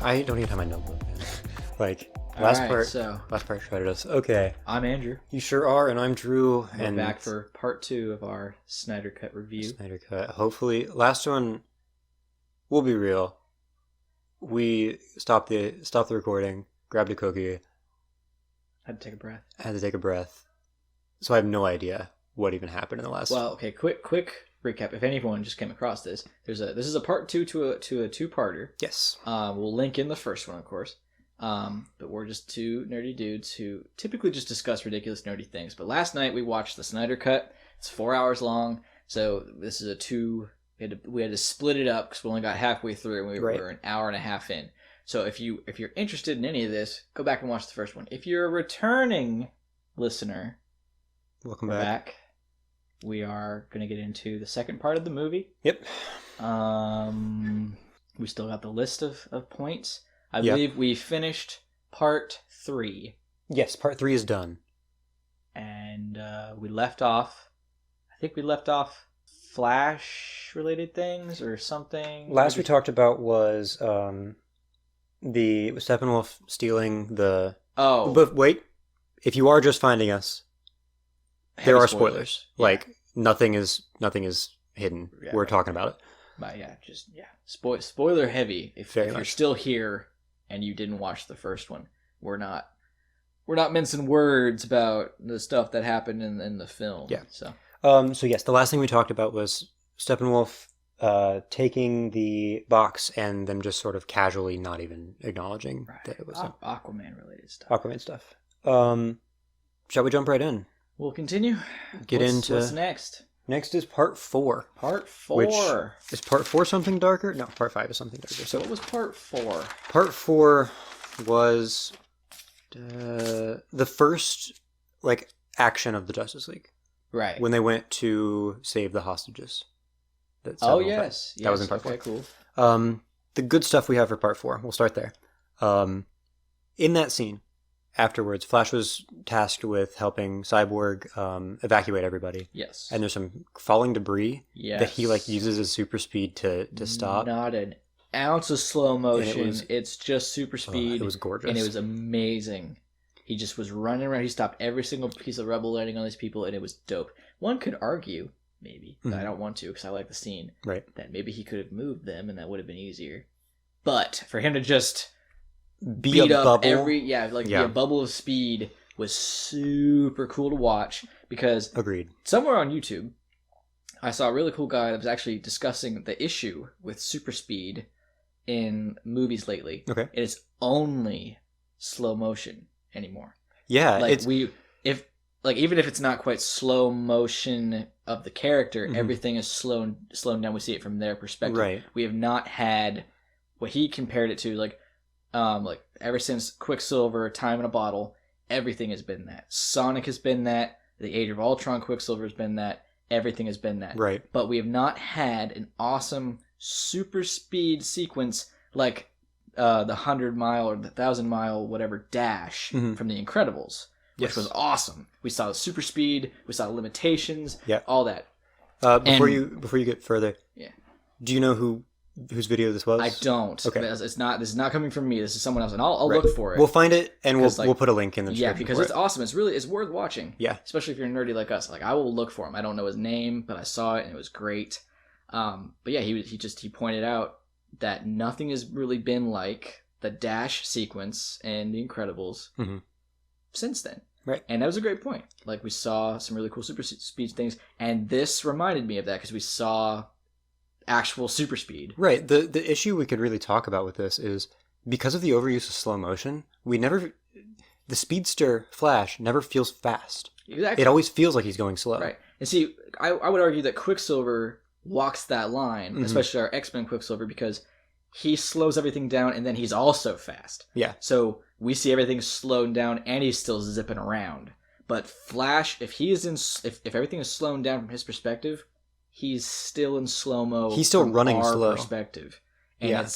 I don't even have my notebook, man. Like, last part shredded us. Okay. I'm Andrew. You sure are, and I'm Drew. We're back for part 2 of our Snyder Cut review. Snyder Cut. Hopefully, last one, we'll be real. We stopped the recording, grabbed a cookie. Had to take a breath. So I have no idea what even happened in the last. Well, okay, quick recap. If anyone just came across this, this is a part 2 to a two-parter. Yes. We'll link in the first one, of course. But we're just two nerdy dudes who typically just discuss ridiculous nerdy things. But last night we watched the Snyder Cut. It's 4 hours long, so this is a two. We had to split it up because we only got halfway through and we were an hour and a half in. So if you're interested in any of this, go back and watch the first one. If you're a returning listener, welcome back. We are going to get into the second part of the movie. Yep. We still got the list of points. I believe we finished part 3. Yes, part 3 is done. And we left off Flash-related things or something. Last we talked about was the Steppenwolf stealing the... Oh. But wait, if you are just finding us, there are spoilers. Yeah. Like, nothing is hidden. Yeah, we're talking about it. But spoiler heavy. If you're still here and you didn't watch the first one, we're not mincing words about the stuff that happened in the film. Yeah. So yes, the last thing we talked about was Steppenwolf taking the box and them just sort of casually not even acknowledging that it was Aquaman related stuff. Aquaman stuff. Shall we jump right in? We'll continue. What's next? Next is part 4. Part 4. Is part 4 something darker? No, part 5 is something darker. So what was part 4? Part 4 was the first action of the Justice League. Right. When they went to save the hostages. Yes. That was in part 4. Okay, cool. The good stuff we have for part 4. We'll start there. In that scene, afterwards, Flash was tasked with helping Cyborg evacuate everybody. Yes. And there's some falling debris that he uses his super speed to stop. Not an ounce of slow motion. It's just super speed. It was gorgeous. And it was amazing. He just was running around. He stopped every single piece of rubble landing on these people, and it was dope. One could argue, maybe, but I don't want to because I like the scene, that maybe he could have moved them and that would have been easier. But for him to just beat up bubble. be a bubble of speed was super cool to watch because agreed. Somewhere on YouTube, I saw a really cool guy that was actually discussing the issue with super speed in movies lately. Okay. It is only slow motion anymore. Yeah, even if it's not quite slow motion of the character, everything is slowing down. We see it from their perspective. Right. We have not had what he compared it to, ever since Quicksilver, Time in a Bottle, everything has been that. Sonic has been that. The Age of Ultron Quicksilver has been that. Everything has been that. Right. But we have not had an awesome super speed sequence like the 100-mile or the 1,000-mile whatever dash from The Incredibles, which was awesome. We saw the super speed, we saw the limitations, all that. Before you get further, do you know whose video this was? I don't. Okay. This is not coming from me. This is someone else, and I'll look for it. We'll find it, and we'll put a link in the description. Yeah, because it's awesome. It's worth watching. Yeah, especially if you're nerdy like us. I will look for him. I don't know his name, but I saw it and it was great. But yeah, he pointed out that nothing has really been like the dash sequence in The Incredibles since then. Right. And that was a great point. We saw some really cool super speed things, and this reminded me of that because we saw actual super speed. Right. The issue we could really talk about with this is because of the overuse of slow motion, the speedster Flash never feels fast. Exactly. It always feels like he's going slow. Right. And see, I would argue that Quicksilver walks that line, especially our X-Men Quicksilver, because he slows everything down and then he's also fast. Yeah. So we see everything slowed down and he's still zipping around. But Flash, if everything is slowed down from his perspective, he's still in slow-mo. He's still running our slow. Perspective. And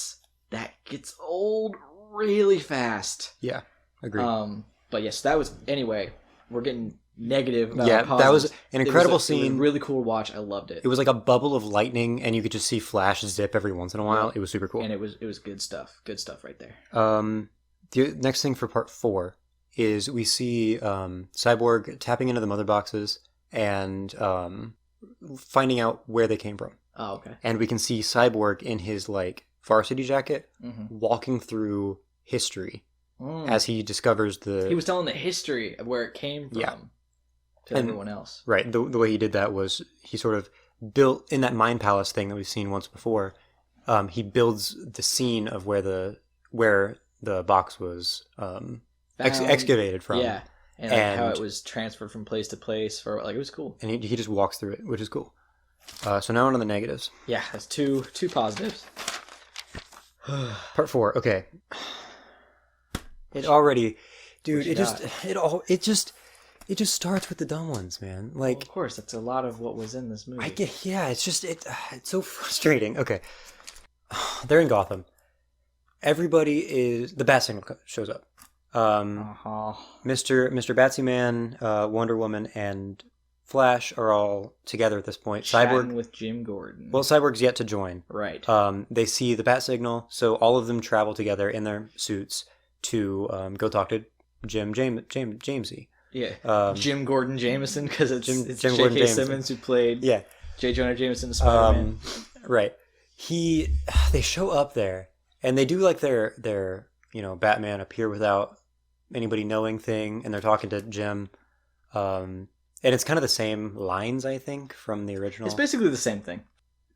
that gets old really fast. Yeah, agreed. But yes, that was... Anyway, we're getting negative about Yeah, how that was positive. an incredible It was scene. a really cool watch. I loved it. It was like a bubble of lightning, and you could just see Flash zip every once in a while. It was super cool. And it was good stuff. Good stuff right there. The next thing for part 4 is we see Cyborg tapping into the mother boxes and finding out where they came from. Oh, okay. And we can see Cyborg in his like varsity jacket walking through history as he discovers the... He was telling the history of where it came from to everyone else. Right. The way he did that was he sort of built, in that mind palace thing that we've seen once before, he builds the scene of where the box was excavated from. Yeah. And how it was transferred from place to place. It was cool. And he just walks through it, which is cool. So now on to the negatives. Yeah, that's two positives. Part 4. Okay. It already, dude. It just starts with the dumb ones, man. Like, of course, that's a lot of what was in this movie. It's so frustrating. Okay, they're in Gotham. The bat signal shows up. Mr. Batsy Man, Wonder Woman, and Flash are all together at this point. Chatting with Jim Gordon. Well, Cyborg's yet to join. Right. They see the bat signal, so all of them travel together in their suits to go talk to Jamesy. Yeah. Jim Gordon Jameson, because it's Jim Gordon J.K. Simmons who played J. Jonah Jameson in Spider-Man. Right. They show up there, and they do like their Batman appear without anybody knowing thing, and they're talking to Jim. And it's kind of the same lines, I think, from the original. It's basically the same thing.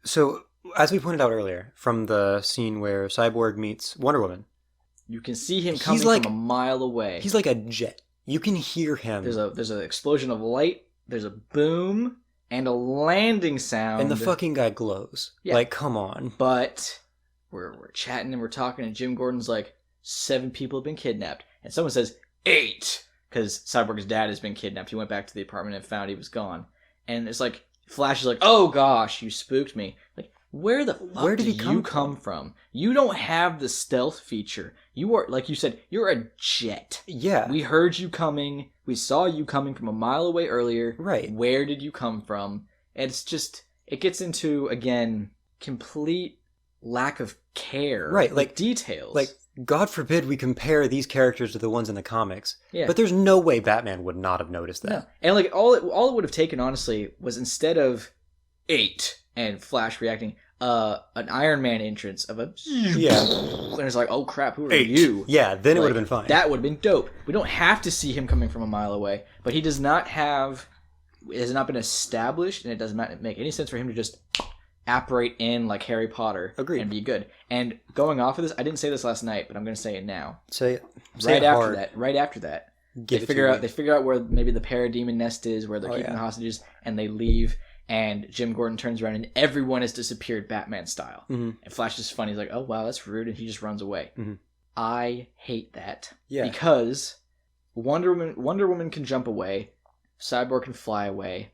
So, as we pointed out earlier, from the scene where Cyborg meets Wonder Woman, you can see him coming from a mile away. He's like a jet. You can hear him. There's an explosion of light, there's a boom, and a landing sound. And the fucking guy glows. Yeah. Like, come on. But we're chatting and we're talking, and Jim Gordon's like, 7 people have been kidnapped. And someone says, 8! Because Cyborg's dad has been kidnapped. He went back to the apartment and found he was gone. And it's like, Flash is like, oh gosh, you spooked me. Like, where did he come from? You don't have the stealth feature. You are, like you said, you're a jet. Yeah. We heard you coming. We saw you coming from a mile away earlier. Right. Where did you come from? And it's just, it gets into, again, complete lack of care. Right. Like details. Like, God forbid we compare these characters to the ones in the comics. Yeah. But there's no way Batman would not have noticed that. No. And like all it would have taken, honestly, was instead of 8 and Flash reacting, an Iron Man entrance of a and it's like, oh crap, who are 8. you? Yeah, then it would have been fine. That would have been dope. We don't have to see him coming from a mile away, but he does not have. It has not been established, and it does not make any sense for him to just apparate in like Harry Potter. Agreed. And be good. And going off of this, I didn't say this last night, but I'm going to say it now. Say it Right hard. after that, They figure out where maybe the parademon nest is, where they're keeping the hostages, and they leave. And Jim Gordon turns around, and everyone has disappeared, Batman style. Mm-hmm. And Flash is funny. He's like, "Oh wow, that's rude," and he just runs away. Mm-hmm. I hate that. Yeah. Because Wonder Woman can jump away, Cyborg can fly away.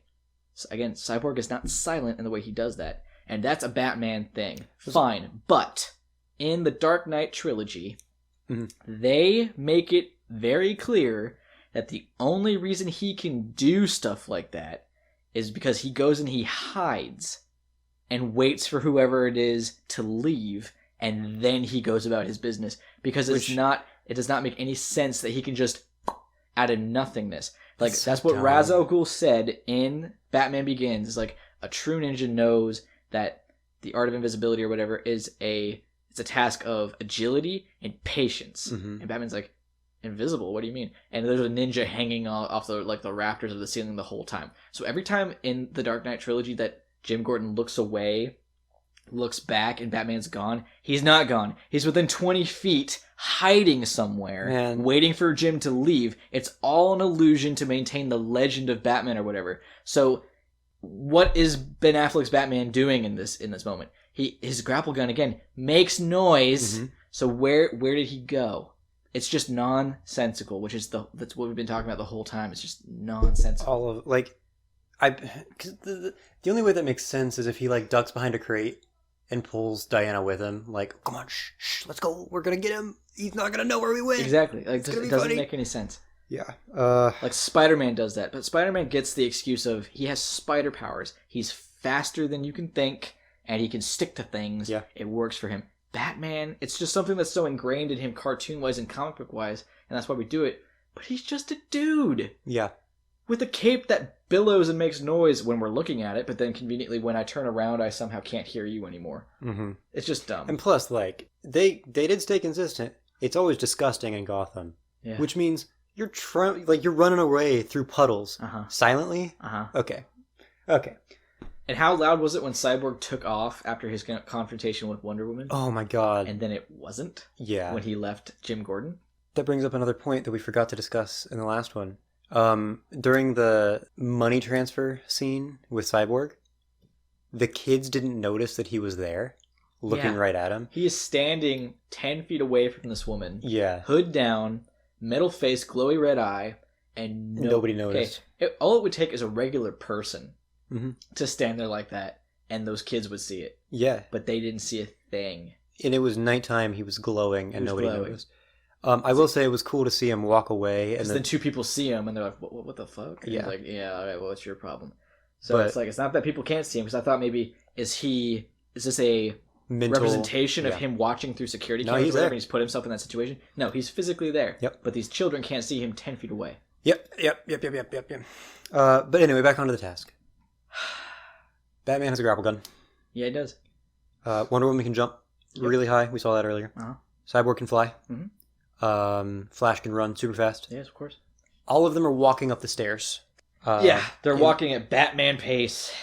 So again, Cyborg is not silent in the way he does that, and that's a Batman thing. Fine, but in the Dark Knight trilogy, they make it very clear that the only reason he can do stuff like that is because he goes and he hides and waits for whoever it is to leave, and then he goes about his business. Because it does not make any sense that he can just out of nothingness. Like, that's what Ra's al Ghul said in Batman Begins. It's like, a true ninja knows that the art of invisibility or whatever is it's a task of agility and patience. Mm-hmm. And Batman's like, invisible? What do you mean? And there's a ninja hanging off the rafters of the ceiling the whole time. So every time in the Dark Knight trilogy that Jim Gordon looks away, looks back, and Batman's gone, he's not gone. He's within 20 feet, hiding somewhere, waiting for Jim to leave. It's all an illusion to maintain the legend of Batman or whatever. So what is Ben Affleck's Batman doing in this moment? His grapple gun again makes noise. Mm-hmm. So where did he go? It's just nonsensical, which is that's what we've been talking about the whole time. It's just nonsensical. Cause the only way that makes sense is if he like ducks behind a crate and pulls Diana with him. Like, come on, shh, let's go. We're gonna get him. He's not gonna know where we went. Exactly. Like, it doesn't make any sense. Yeah. Like Spider-Man does that, but Spider-Man gets the excuse of he has spider powers. He's faster than you can think, and he can stick to things. Yeah. It works for him. Batman, it's just something that's so ingrained in him cartoon-wise and comic book-wise, and that's why we do it. But he's just a dude. Yeah. With a cape that billows and makes noise when we're looking at it, but then conveniently when I turn around, I somehow can't hear you anymore. Mm-hmm. It's just dumb. And plus, like, they did stay consistent. It's always disgusting in Gotham. Yeah. Which means you're you're running away through puddles. Uh-huh. Silently? Uh-huh. Okay. And how loud was it when Cyborg took off after his confrontation with Wonder Woman? Oh my god. And then it wasn't? Yeah. When he left Jim Gordon? That brings up another point that we forgot to discuss in the last one. During the money transfer scene with Cyborg, the kids didn't notice that he was there, looking right at him. He is standing 10 feet away from this woman. Yeah. Hood down, metal face, glowy red eye, and nobody noticed. All it would take is a regular person mm-hmm. to stand there like that, and those kids would see it. Yeah. But they didn't see a thing. And it was nighttime, he was glowing, and nobody noticed. I will say it was cool to see him walk away. And then two people see him, and they're like, what the fuck? And yeah. he's like, yeah, all right, well, what's your problem? So it's like, it's not that people can't see him, because I thought maybe, is this a mental representation of him watching through security cameras or whatever, and he's put himself in that situation? No, he's physically there. Yep. But these children can't see him 10 feet away. Yep. But anyway, back onto the task. Batman has a grapple gun. Yeah, he does. Wonder Woman can jump really high. We saw that earlier. Uh-huh. Cyborg can fly. Mm-hmm. Flash can run super fast. Yes, of course. All of them are walking up the stairs. They're walking at Batman pace.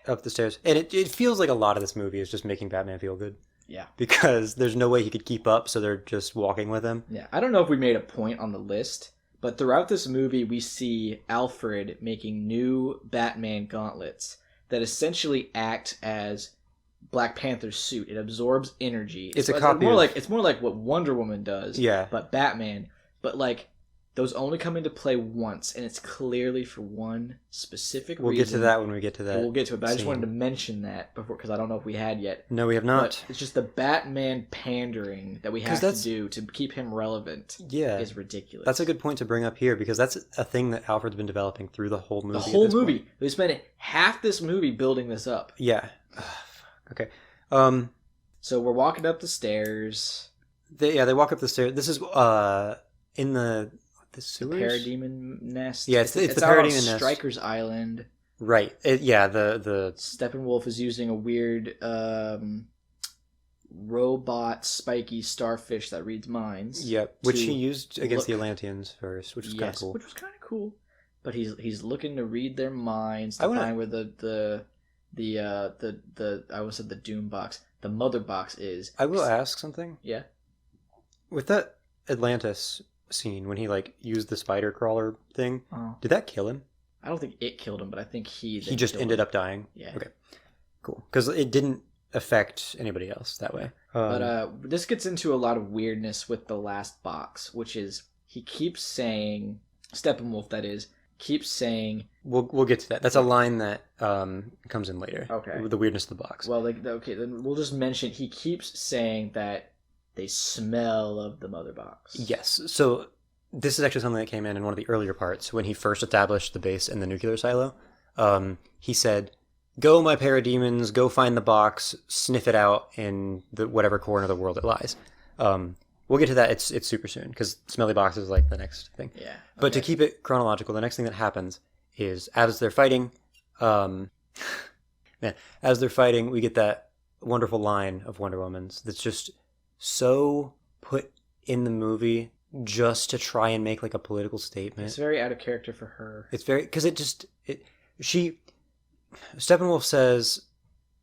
Up the stairs. And it feels like a lot of this movie is just making Batman feel good. Yeah. Because there's no way he could keep up, so they're just walking with him. Yeah. I don't know if we made a point on the list, but throughout this movie we see Alfred making new Batman gauntlets that essentially act as Black Panther's suit. It absorbs energy. It's a copy. It's more like what Wonder Woman does. Yeah. But Batman. But like those only come into play once, and it's clearly for one specific reason. We'll get to that when we get to that. We'll get to it, but scene. I just wanted to mention that before because I don't know if we had yet. No, we have not. But it's just the Batman pandering that we have to do to keep him relevant. Yeah, is ridiculous. That's a good point to bring up here because that's a thing that Alfred's been developing through the whole movie. The whole movie. We spent half this movie building this up. Yeah. Okay. So we're walking up the stairs. They walk up the stairs. This is in the sewers? Parademon nest. Yeah, it's the Parademon nest. Stryker's Island. Right. The Steppenwolf is using a weird robot spiky starfish that reads minds. Yep, which he used against the Atlanteans first, which was kind of cool. Which was kind of cool. But he's looking to read their minds to find where the I almost said the Doom box. The Mother box is. I will ask something. Yeah. With that Atlantis scene when he used the spider crawler thing, did that kill him? I don't think it killed him, but I think he just ended up dying. Yeah. Okay. Cool. Because it didn't affect anybody else that way. But this gets into a lot of weirdness with the last box, which is he keeps saying Steppenwolf, that is, keeps saying. We'll get to that. That's a line that comes in later. Okay. The weirdness of the box. Well, okay, then we'll just mention he keeps saying that they smell of the Mother box. Yes. So this is actually something that came in one of the earlier parts when he first established the base in the nuclear silo. He said, "Go, my parademons, go find the box, sniff it out in the whatever corner of the world it lies." We'll get to that. It's super soon because smelly box is the next thing. Yeah. Okay. But to keep it chronological, the next thing that happens is as they're fighting, we get that wonderful line of Wonder Woman's that's just so put in the movie just to try and make a political statement. It's very out of character for her. It's very because Steppenwolf says,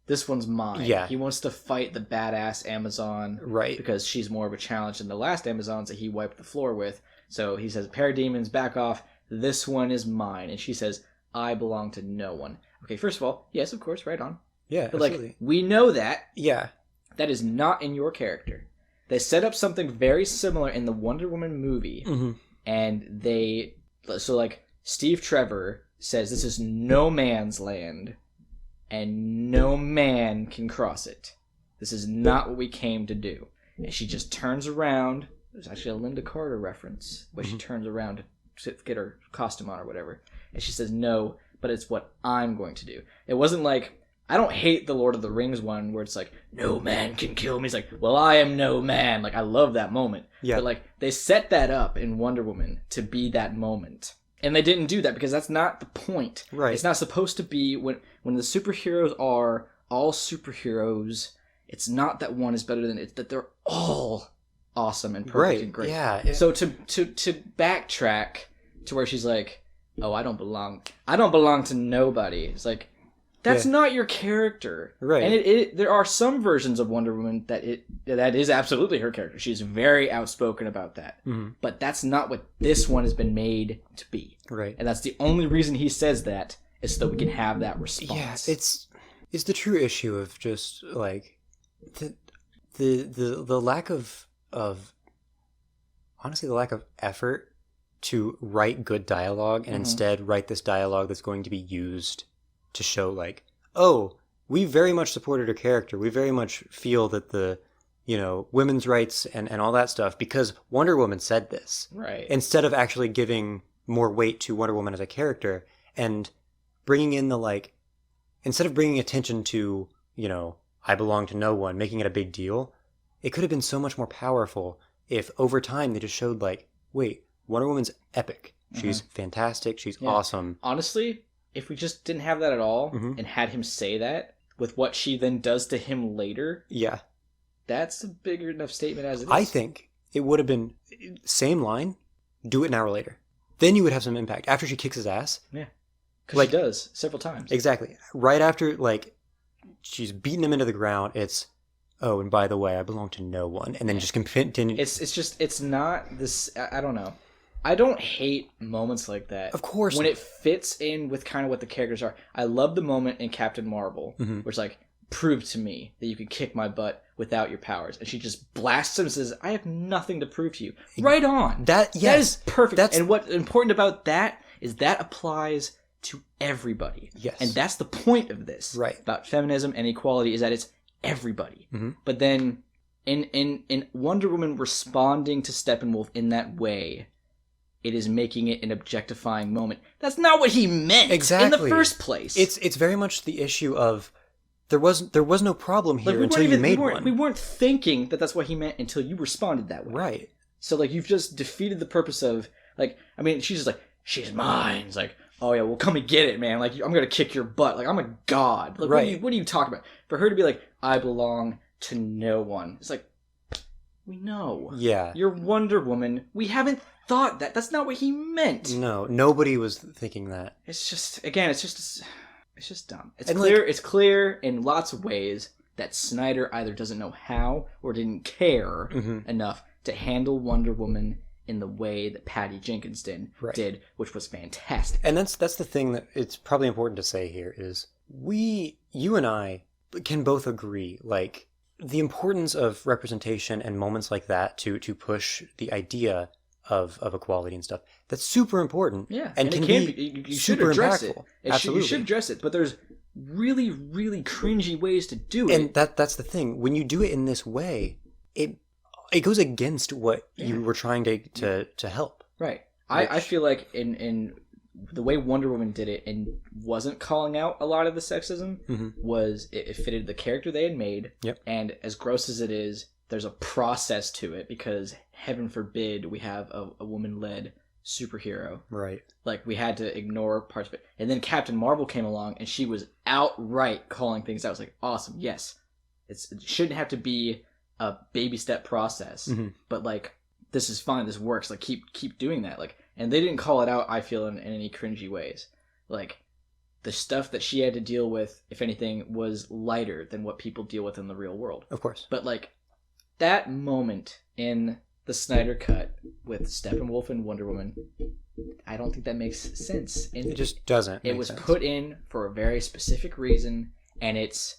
"This one's mine." Yeah, he wants to fight the badass Amazon, right? Because she's more of a challenge than the last Amazons that he wiped the floor with. So he says, "Parademons, back off. This one is mine." And she says, "I belong to no one." Okay, first of all, yes, of course, right on. Yeah, but absolutely. We know that. Yeah, that is not in your character. They set up something very similar in the Wonder Woman movie, and Steve Trevor says this is no man's land, and no man can cross it. This is not what we came to do. And she just turns around. There's actually a Linda Carter reference where she turns around get her costume on or whatever. And she says, no, but it's what I'm going to do. It wasn't like, I don't hate the Lord of the Rings one where it's like, no man can kill me. It's like, well, I am no man. Like, I love that moment. Yeah. But, like, they set that up in Wonder Woman to be that moment. And they didn't do that because that's not the point. Right. It's not supposed to be when the superheroes are all superheroes. It's not that one is better than it's that they're all awesome and perfect and great. Yeah. So to backtrack to where she's like, oh, I don't belong to nobody. It's like, that's not your character. Right. And there are some versions of Wonder Woman that is absolutely her character. She's very outspoken about that. Mm-hmm. But that's not what this one has been made to be. Right. And that's the only reason he says that is so that we can have that response. Yeah, it's the true issue of just like the lack of honestly the lack of effort to write good dialogue and instead write this dialogue that's going to be used to show like, oh, we very much supported her character. We very much feel that the, women's rights and all that stuff because Wonder Woman said this. Right. Instead of actually giving more weight to Wonder Woman as a character and bringing in instead of bringing attention to, I belong to no one, making it a big deal, it could have been so much more powerful if over time they just showed like, wait, Wonder Woman's epic. She's fantastic. She's awesome. Honestly, if we just didn't have that at all and had him say that with what she then does to him later, yeah, that's a bigger enough statement as it is. I think it would have been same line, do it an hour later. Then you would have some impact. After she kicks his ass. Yeah. Because she does several times. Exactly. Right after, like, she's beating him into the ground, it's, oh, and by the way, I belong to no one. And then just continue. It's not this, I don't know. I don't hate moments like that. Of course. When it fits in with kind of what the characters are. I love the moment in Captain Marvel where it's like, prove to me that you can kick my butt without your powers. And she just blasts him and says, I have nothing to prove to you. Right on. That is perfect. And what's important about that is that applies to everybody. Yes. And that's the point of this. Right. About feminism and equality is that it's everybody. But then in Wonder Woman responding to Steppenwolf in that way, it is making it an objectifying moment. That's not what he meant in the first place. It's very much the issue of there was no problem here until you made one. We weren't thinking that that's what he meant until you responded that way. Right. So like you've just defeated the purpose of like she's just like she's mine. It's like, oh yeah, well come and get it, man. Like I'm gonna kick your butt. Like I'm a god. Like right. What are you talking about? For her to be like, I belong to no one. It's like, we know. Yeah. You're Wonder Woman. We haven't thought that. That's not what he meant. No, nobody was thinking that. It's just dumb. It's clear in lots of ways that Snyder either doesn't know how or didn't care enough to handle Wonder Woman in the way that Patty Jenkins did, which was fantastic. And that's the thing that it's probably important to say here is you and I can both agree, like, the importance of representation and moments like that to push the idea of equality and stuff. That's super important. Yeah. And can be you super impactful. Absolutely. You should address it, but there's really, really cringy ways to do it. And that's the thing. When you do it in this way, it goes against what you were trying to help. Right. I feel like in the way Wonder Woman did it and wasn't calling out a lot of the sexism was it fitted the character they had made. Yep. And as gross as it is, there's a process to it because heaven forbid we have a woman-led superhero. Right. Like we had to ignore parts of it. And then Captain Marvel came along and she was outright calling things out. I was like, awesome, yes. It shouldn't have to be a baby step process, but like this is fine, this works. Like keep doing that. Like, and they didn't call it out, I feel, in any cringy ways. Like the stuff that she had to deal with, if anything, was lighter than what people deal with in the real world. Of course. But like that moment in the Snyder Cut with Steppenwolf and Wonder Woman, I don't think that makes sense. And it just doesn't. It was put in for a very specific reason, and it's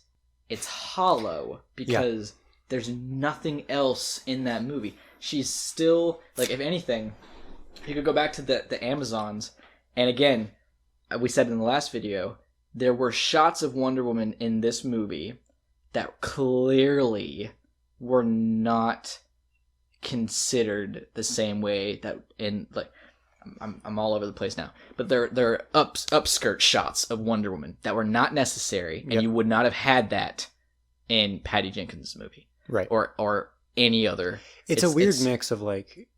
hollow because there's nothing else in that movie. She's still, like, if anything, you could go back to the Amazons, and again, we said in the last video, there were shots of Wonder Woman in this movie that clearly were not considered the same way that in, like, I'm all over the place now. But they're upskirt shots of Wonder Woman that were not necessary, and you would not have had that in Patty Jenkins' movie, right? Or any other. It's a weird mix of like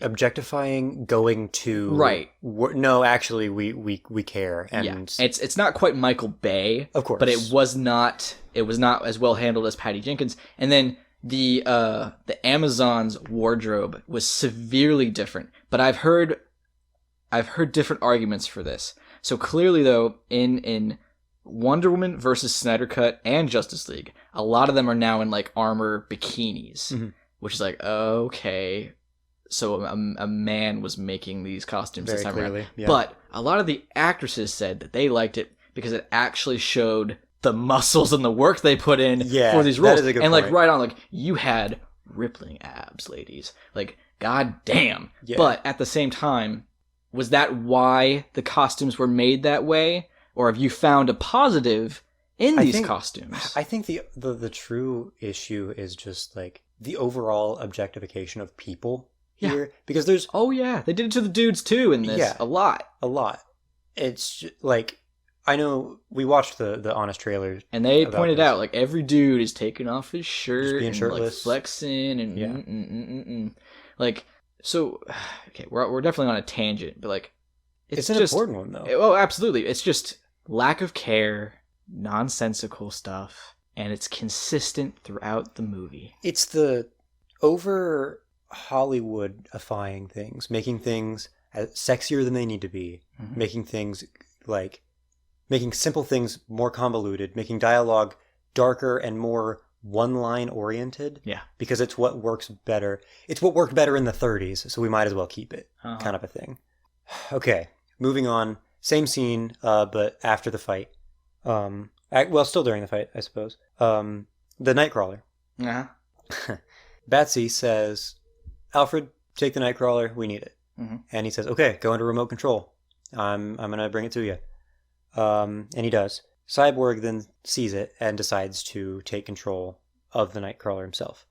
objectifying going to right. No, actually, we care, and it's not quite Michael Bay, of course, but it was not as well handled as Patty Jenkins. And then the Amazon's wardrobe was severely different, but I've heard different arguments for this. So clearly, though, in Wonder Woman versus Snyder Cut and Justice League, a lot of them are now in like armor bikinis, which is like, okay, so a man was making these costumes this time clearly, around. yeah. But a lot of the actresses said that they liked it because it actually showed the muscles and the work they put in for these roles. That is a good and point. Like right on, like you had rippling abs, ladies. Like, god damn. Yeah. But at the same time, was that why the costumes were made that way? Or have you found a positive in these costumes? I think the true issue is just like the overall objectification of people here. Because there's... Oh yeah, they did it to the dudes too in this. A lot. It's just, like... I know we watched the Honest trailer, and they pointed out like every dude is taking off his shirt and shirtless, like flexing and like so. Okay, we're definitely on a tangent, but like it's an important one though. Oh, absolutely! It's just lack of care, nonsensical stuff, and it's consistent throughout the movie. It's the over Hollywoodifying things, making things sexier than they need to be, making things like. Making simple things more convoluted, making dialogue darker and more one-line oriented. Yeah. Because it's what works better. It's what worked better in the 30s, so we might as well keep it, kind of a thing. Okay, moving on. Same scene, but after the fight. Still during the fight, I suppose. The Nightcrawler. Batsy says, Alfred, take the Nightcrawler, we need it. And he says, okay, go into remote control. I'm going to bring it to you. And he does. Cyborg then sees it and decides to take control of the Nightcrawler himself.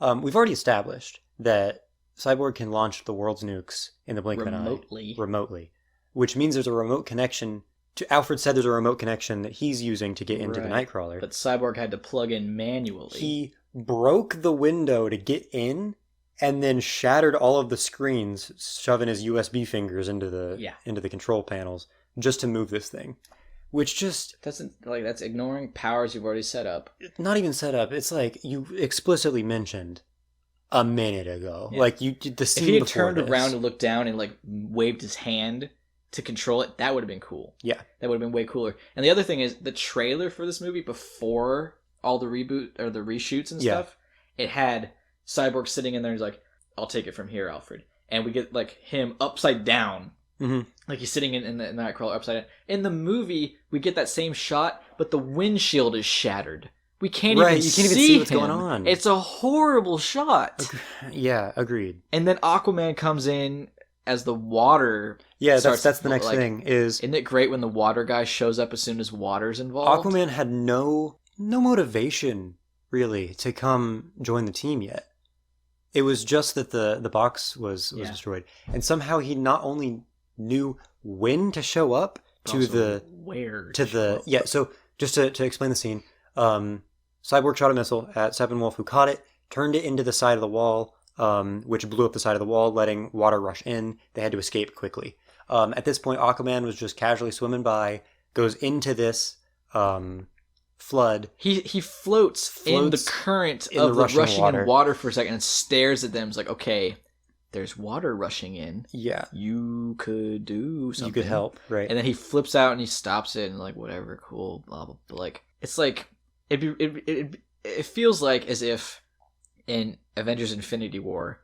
We've already established that Cyborg can launch the world's nukes in the blink of an eye. Remotely. Which means there's a remote connection. Alfred said there's a remote connection that he's using to get into the Nightcrawler. But Cyborg had to plug in manually. He broke the window to get in and then shattered all of the screens, shoving his USB fingers into the control panels. Just to move this thing, which just that's ignoring powers you've already set up. Not even set up. It's like you explicitly mentioned a minute ago. Yeah. Like the scene. If he had turned around and looked down and like waved his hand to control it, that would have been cool. Yeah, that would have been way cooler. And the other thing is the trailer for this movie before all the reboot or the reshoots and stuff. It had Cyborg sitting in there. And he's like, "I'll take it from here, Alfred," and we get like him upside down. Like he's sitting in the Nightcrawler upside down. In the movie, we get that same shot, but the windshield is shattered. We can't even see what's going on. It's a horrible shot. Yeah, agreed. And then Aquaman comes in as the water. Yeah, that's the next thing. Isn't it great when the water guy shows up as soon as water's involved? Aquaman had no motivation really to come join the team yet. It was just that the box was destroyed, and somehow he not only knew when to show up So just to explain the scene, Cyborg shot a missile at Steppenwolf, who caught it, turned it into the side of the wall, which blew up the side of the wall, letting water rush in. They had to escape quickly. At this point, Aquaman was just casually swimming by, goes into this flood. He floats in the current of the rushing in water for a second and stares at them. It's like, okay, there's water rushing in. Yeah. You could do something. You could help, right. And then he flips out and he stops it and like, whatever, cool, blah, blah. But like, it's like, it feels like as if in Avengers Infinity War,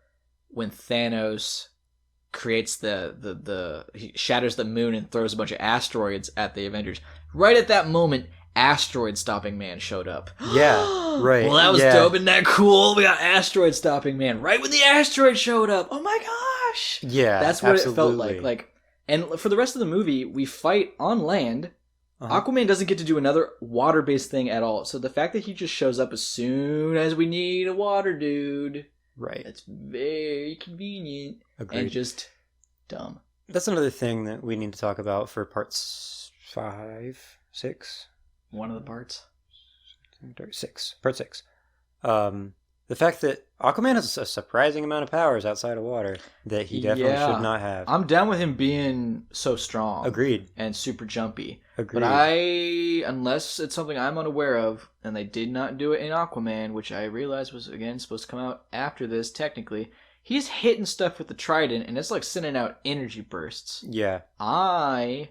when Thanos creates he shatters the moon and throws a bunch of asteroids at the Avengers. Right at that moment, Asteroid Stopping Man showed up. Yeah, right. Well, that was dope. Isn't that cool? We got Asteroid Stopping Man right when the asteroid showed up. Oh my gosh. Yeah, that's what it felt like. And for the rest of the movie, we fight on land. Uh-huh. Aquaman doesn't get to do another water-based thing at all. So the fact that he just shows up as soon as we need a water dude, right? That's very convenient. Agreed. And just Dumb. That's another thing that we need to talk about for parts 5, 6. One of the parts. Part 6. The fact that Aquaman has a surprising amount of powers outside of water that he definitely should not have. I'm down with him being so strong. Agreed. And super jumpy. Agreed. But unless it's something I'm unaware of, and they did not do it in Aquaman, which I realized was, again, supposed to come out after this, technically, he's hitting stuff with the trident, and it's like sending out energy bursts. Yeah. I'm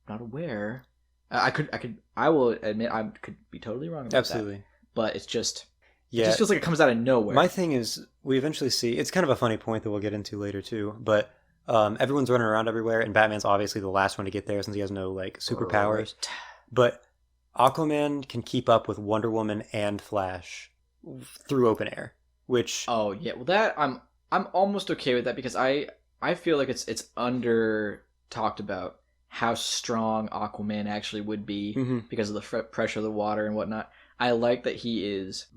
not aware. I will admit I could be totally wrong about Absolutely. that. But it's just... Yeah. It just feels like it comes out of nowhere. My thing is, we eventually see, it's kind of a funny point that we'll get into later too, but everyone's running around everywhere, and Batman's obviously the last one to get there since he has no like superpowers. Right. But Aquaman can keep up with Wonder Woman and Flash through open air, which... Oh, yeah. Well, that, I'm almost okay with that because I feel like it's under talked about how strong Aquaman actually would be because of the pressure of the water and whatnot. I like that he is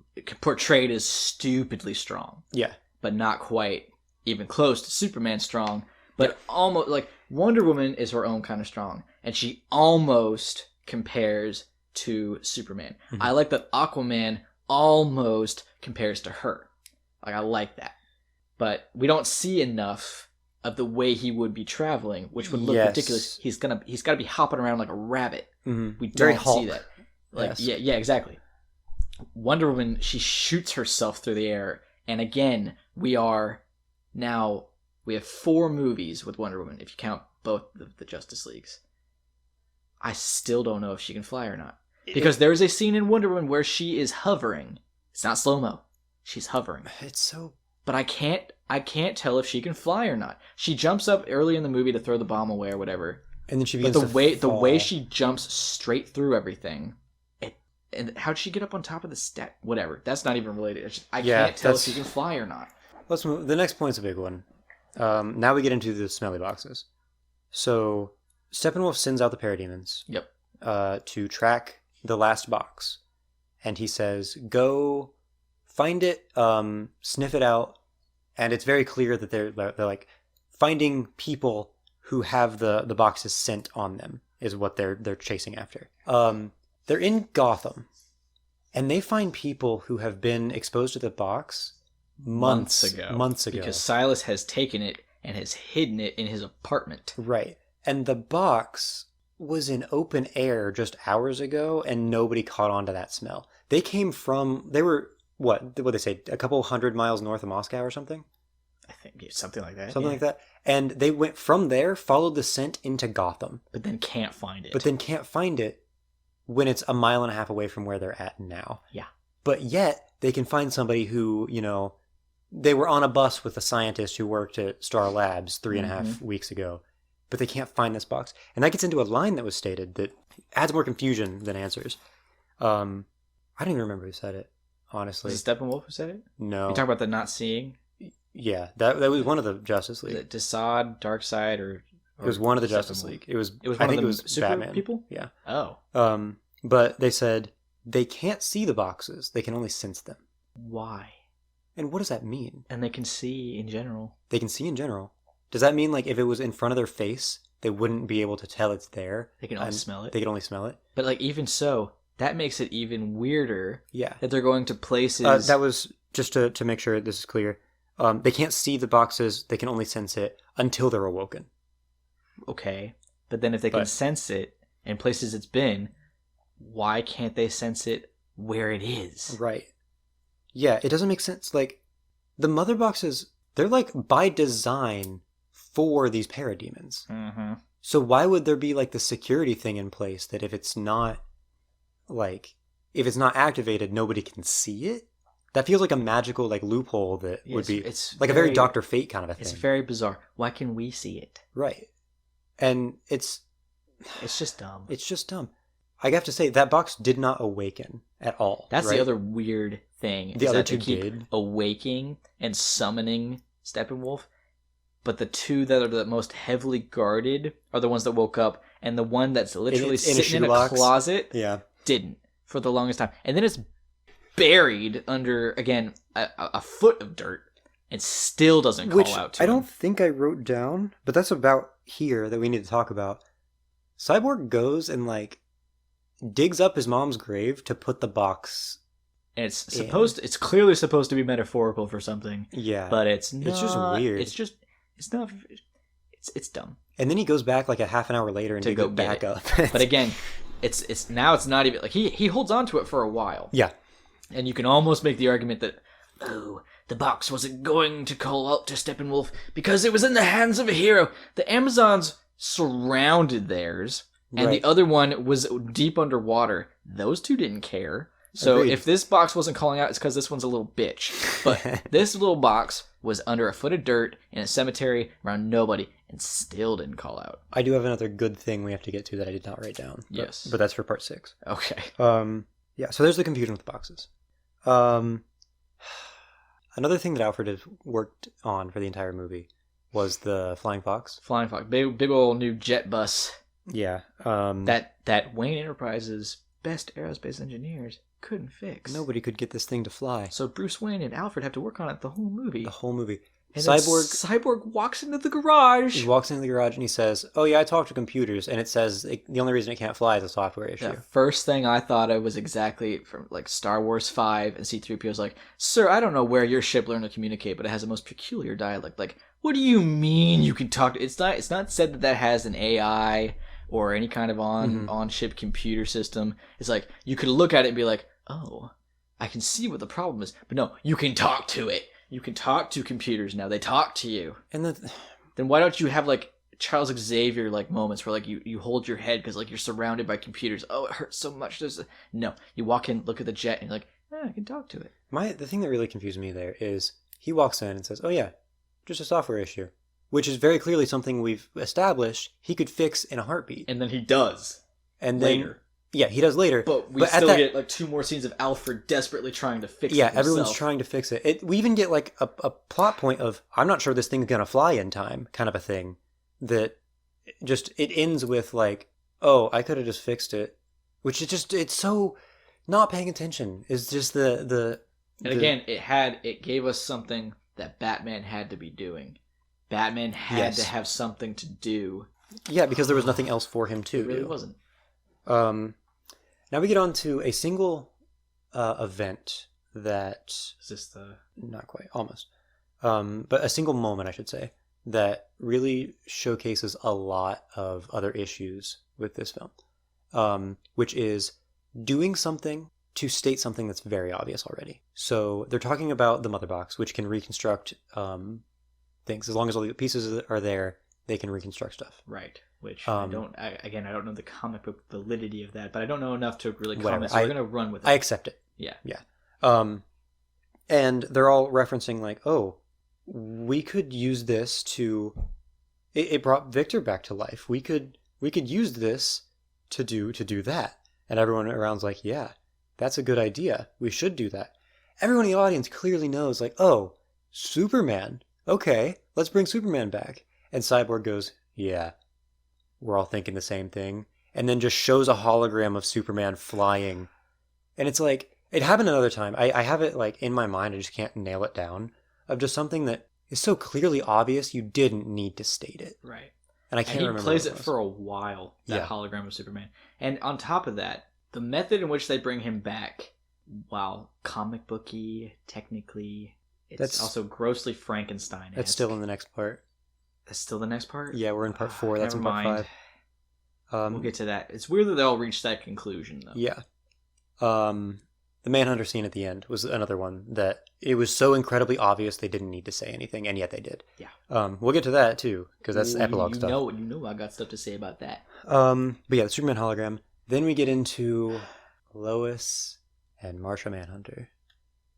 portrayed as stupidly strong. Yeah. But not quite even close to Superman strong. But almost, like, Wonder Woman is her own kind of strong. And she almost compares to Superman. I like that Aquaman almost compares to her. Like, I like that. But we don't see enough of the way he would be traveling, which would look ridiculous. He's got to be hopping around like a rabbit. We don't see that. Like, yeah, exactly. Wonder Woman, she shoots herself through the air, and again, we have 4 movies with Wonder Woman, if you count both the Justice Leagues. I still don't know if she can fly or not. Because there's a scene in Wonder Woman where she is hovering. It's not slow-mo. She's hovering. It's so... But I can't tell if she can fly or not. She jumps up early in the movie to throw the bomb away or whatever. And then she begins the way she jumps straight through everything... And how'd she get up on top of the step? Whatever. That's not even related. I can't tell if she can fly or not. Let's move. The next point's a big one. Now we get into the smelly boxes. So Steppenwolf sends out the parademons. Yep. To track the last box, and he says, "Go find it, sniff it out." And it's very clear that they're like finding people who have the boxes sent on them is what they're chasing after. They're in Gotham, and they find people who have been exposed to the box months ago. Because Silas has taken it and has hidden it in his apartment. Right. And the box was in open air just hours ago, and nobody caught on to that smell. They were, what they say, a couple 100 miles north of Moscow or something? I think something like that. Something like that. And they went from there, followed the scent into Gotham. But then can't find it. When it's a mile and a half away from where they're at now. Yeah. But yet, they can find somebody who, they were on a bus with a scientist who worked at Star Labs 3.5 weeks ago, but they can't find this box. And that gets into a line that was stated that adds more confusion than answers. I don't even remember who said it, honestly. Was it Steppenwolf who said it? No. You talking about the not seeing? Yeah, that was one of the Justice League. Was it Desaad, Darkseid, or it was one of the Justice League. It was one of the super Batman. People? Yeah. Oh. But they said they can't see the boxes. They can only sense them. Why? And what does that mean? And they can see in general. They can see in general. Does that mean like if it was in front of their face, they wouldn't be able to tell it's there? They can only smell it. They can only smell it. But like even so, that makes it even weirder. Yeah. That they're going to places. That was just to make sure this is clear. They can't see the boxes. They can only sense it until they're awoken. Okay. But then if they can sense it in places it's been, why can't they sense it where it is? Right. Yeah, it doesn't make sense. Like, the mother boxes, they're like by design for these parademons. Mm-hmm. So why would there be like the security thing in place that if it's not activated, nobody can see it? That feels like a magical like loophole that would be it's like a very Dr. Fate kind of a thing. It's very bizarre. Why can we see it? Right. And it's just dumb. It's just dumb. I have to say, that box did not awaken at all. That's the other weird thing. The other two keep did. Awaking and summoning Steppenwolf, but the two that are the most heavily guarded are the ones that woke up, and the one that's literally sitting in a closet didn't for the longest time. And then it's buried under, again, a foot of dirt, and still doesn't call Which out to I him. don't think I wrote down, but that's about here that we need to talk about. Cyborg goes and like digs up his mom's grave to put the box. And it's clearly supposed to be metaphorical for something. Yeah. But it's not. It's just weird. It's not. It's dumb. And then he goes back like a half an hour later and To digs go it get back it. up. But again, it's not even like he holds on to it for a while. Yeah. And you can almost make the argument that, oh, the box wasn't going to call out to Steppenwolf because it was in the hands of a hero. The Amazons surrounded theirs, and Right. the other one was deep underwater. Those two didn't care. So Agreed. if this box wasn't calling out, it's because this one's a little bitch. But this little box was under a foot of dirt in a cemetery around nobody and still didn't call out. I do have another good thing we have to get to that I did not write down. Yes. But that's for part 6. Okay. Yeah, so there's the confusion with the boxes. Another thing that Alfred has worked on for the entire movie was the flying fox. Flying Fox. Big old new jet bus. Yeah. That Wayne Enterprises best aerospace engineers couldn't fix. Nobody could get this thing to fly. So Bruce Wayne and Alfred have to work on it the whole movie. The whole movie. And then Cyborg walks into the garage. he walks into the garage and he says, "Oh yeah, I talked to computers," and it says the only reason it can't fly is a software issue. The first thing I thought of was exactly from like Star Wars 5, and C-3PO's like, "Sir, I don't know where your ship learned to communicate, but it has the most peculiar dialect." Like, what do you mean you can talk to... It's not said that has an AI or any kind of on-ship computer system. It's like, you could look at it and be like, oh, I can see what the problem is. But no, you can talk to it. You can talk to computers now. They talk to you. And Then why don't you have like Charles Xavier like moments where like you hold your head because like you're surrounded by computers. Oh, it hurts so much. No, you walk in, look at the jet, and you're like, I can talk to it. the thing that really confused me there is he walks in and says, "Oh yeah, just a software issue," which is very clearly something we've established he could fix in a heartbeat. And then he does. And then, later. Yeah, he does later. But we still get like 2 more scenes of Alfred desperately trying to fix it. Yeah, himself. everyone's trying to fix it. We even get like a plot point of, I'm not sure this thing's gonna fly in time, kind of a thing. That just, it ends with like, oh, I could have just fixed it. Which is just, it's so not paying attention. It's just again, it gave us something that Batman had to be doing. Batman had to have something to do. Yeah, because there was nothing else for him to It really do. wasn't. Now we get on to a single event that... Is this the... Not quite, almost. But a single moment, I should say, that really showcases a lot of other issues with this film, which is doing something to state something that's very obvious already. So they're talking about the mother box, which can reconstruct things. As long as all the pieces are there, they can reconstruct stuff. Right. Which I don't know the comic book validity of that, but I don't know enough to really comment, Whatever. so we're going to run with it. I accept it. Yeah. Yeah. And they're all referencing like, oh, we could use this to... It brought Victor back to life. We could use this to do that. And everyone around's like, yeah, that's a good idea. We should do that. Everyone in the audience clearly knows like, oh, Superman. Okay, let's bring Superman back. And Cyborg goes, yeah, we're all thinking the same thing. And then just shows a hologram of Superman flying. And it's like, it happened another time. I have it like in my mind. I just can't nail it down. Of just something that is so clearly obvious you didn't need to state it. Right. And I can't remember. He plays what it for a while, that hologram of Superman. And on top of that, the method in which they bring him back, while comic booky, technically, it's also grossly Frankenstein-esque. That's still in the next part. That's still the next part? Yeah, we're in part 4. That's in part 5. We'll get to that. It's weird that they all reach that conclusion, though. Yeah. The Manhunter scene at the end was another one that it was so incredibly obvious they didn't need to say anything, and yet they did. Yeah. We'll get to that too, because that's epilogue stuff. You know I got stuff to say about that. But yeah, the Superman hologram. Then we get into Lois and Martian Manhunter.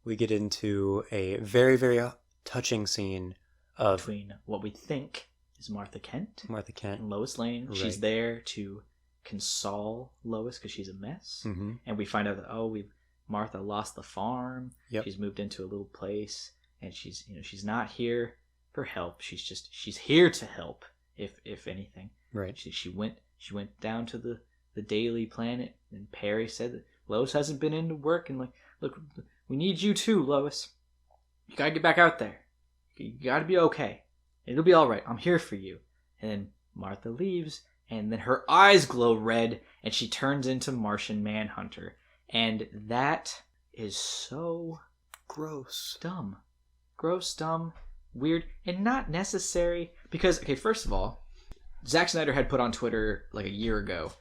We get into a very, very touching scene of... Between what we think is Martha Kent and Lois Lane. Right. She's there to console Lois because she's a mess. Mm-hmm. And we find out that, Martha lost the farm. Yep. She's moved into a little place, and she's not here for help. She's here to help, if anything. Right. She went down to the Daily Planet, and Perry said that Lois hasn't been into work, and like, look, we need you too, Lois. You gotta get back out there. You gotta be okay. It'll be all right. I'm here for you. And then Martha leaves, and then her eyes glow red, and she turns into Martian Manhunter. And that is so Gross. dumb. Gross, dumb, weird, and not necessary. Because, okay, first of all, Zack Snyder had put on Twitter like a year ago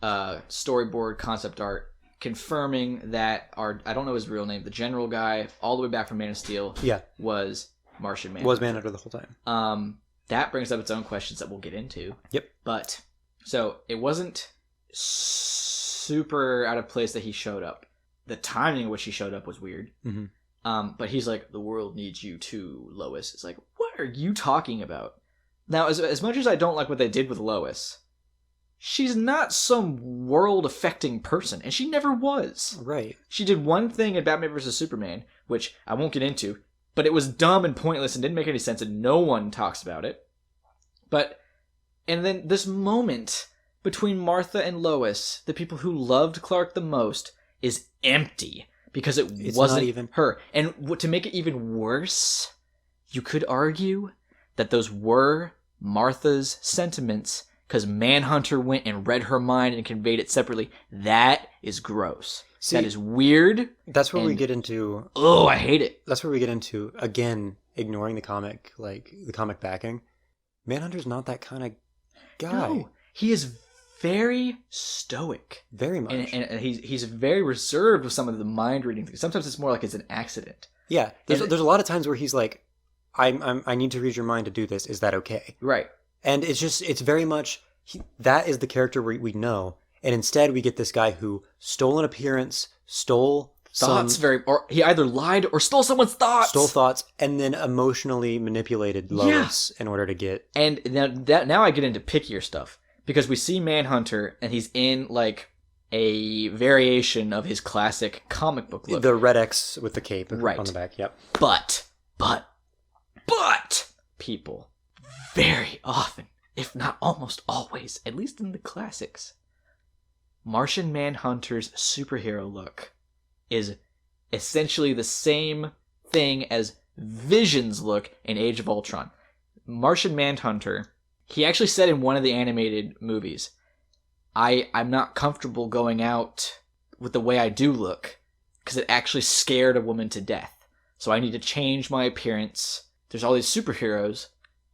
storyboard concept art confirming that I don't know his real name, the general guy, all the way back from Man of Steel, was Martian Manhunter. Was Manhunter the whole time. That brings up its own questions that we'll get into. Yep. But, so, it wasn't super out of place that he showed up. The timing in which he showed up was weird. Mm-hmm. But he's like, the world needs you too, Lois. It's like, what are you talking about? Now, as much as I don't like what they did with Lois, she's not some world-affecting person, and she never was. Right. She did one thing in Batman vs. Superman, which I won't get into, but it was dumb and pointless and didn't make any sense, and no one talks about it. And then this moment between Martha and Lois, the people who loved Clark the most, is empty. Because it's wasn't even her. And to make it even worse, you could argue that those were Martha's sentiments because Manhunter went and read her mind and conveyed it separately. That is gross. See, that is weird. That's where we get into... Oh, I hate it. That's where we get into, again, ignoring the comic, like, the comic backing. Manhunter's not that kind of guy. No, he is very stoic. Very much. And he's very reserved with some of the mind reading things. Sometimes it's more like it's an accident. Yeah. There's a lot of times where he's like, I need to read your mind to do this. Is that okay? Right. And it's very much, that is the character we know. And instead we get this guy who stole an appearance, stole thoughts, or he either lied or stole someone's thoughts. Stole thoughts and then emotionally manipulated Lois in order to get... And now I get into pickier stuff. Because we see Manhunter, and he's in, like, a variation of his classic comic book look. The red X with the cape on the back, yep. But, people, very often, if not almost always, at least in the classics, Martian Manhunter's superhero look is essentially the same thing as Vision's look in Age of Ultron. Martian Manhunter... He actually said in one of the animated movies, I'm not comfortable going out with the way I do look because it actually scared a woman to death. So I need to change my appearance. There's all these superheroes.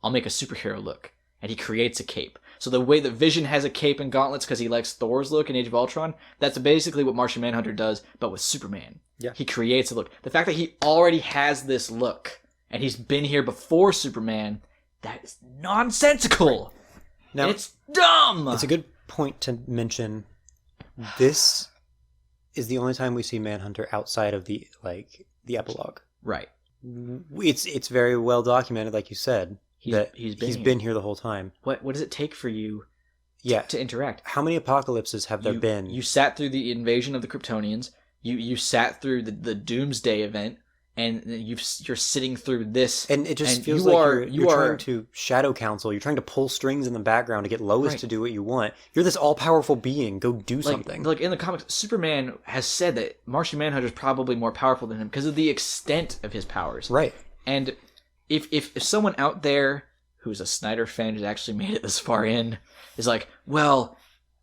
I'll make a superhero look. And he creates a cape. So the way that Vision has a cape and gauntlets because he likes Thor's look in Age of Ultron, that's basically what Martian Manhunter does, but with Superman. Yeah. He creates a look. The fact that he already has this look, and he's been here before Superman... That is nonsensical. Now, it's dumb. It's a good point to mention. This is the only time we see Manhunter outside of the epilogue. Right. It's very well documented, like you said, he's been here the whole time. What does it take for you to interact? How many apocalypses have there been? You sat through the invasion of the Kryptonians. You sat through the Doomsday event. And you're sitting through this, and it just feels like you're trying to shadow counsel. You're trying to pull strings in the background to get Lois to do what you want. You're this all-powerful being. Go do something. Like in the comics, Superman has said that Martian Manhunter is probably more powerful than him because of the extent of his powers. Right. And if someone out there who's a Snyder fan who's actually made it this far in is like, well,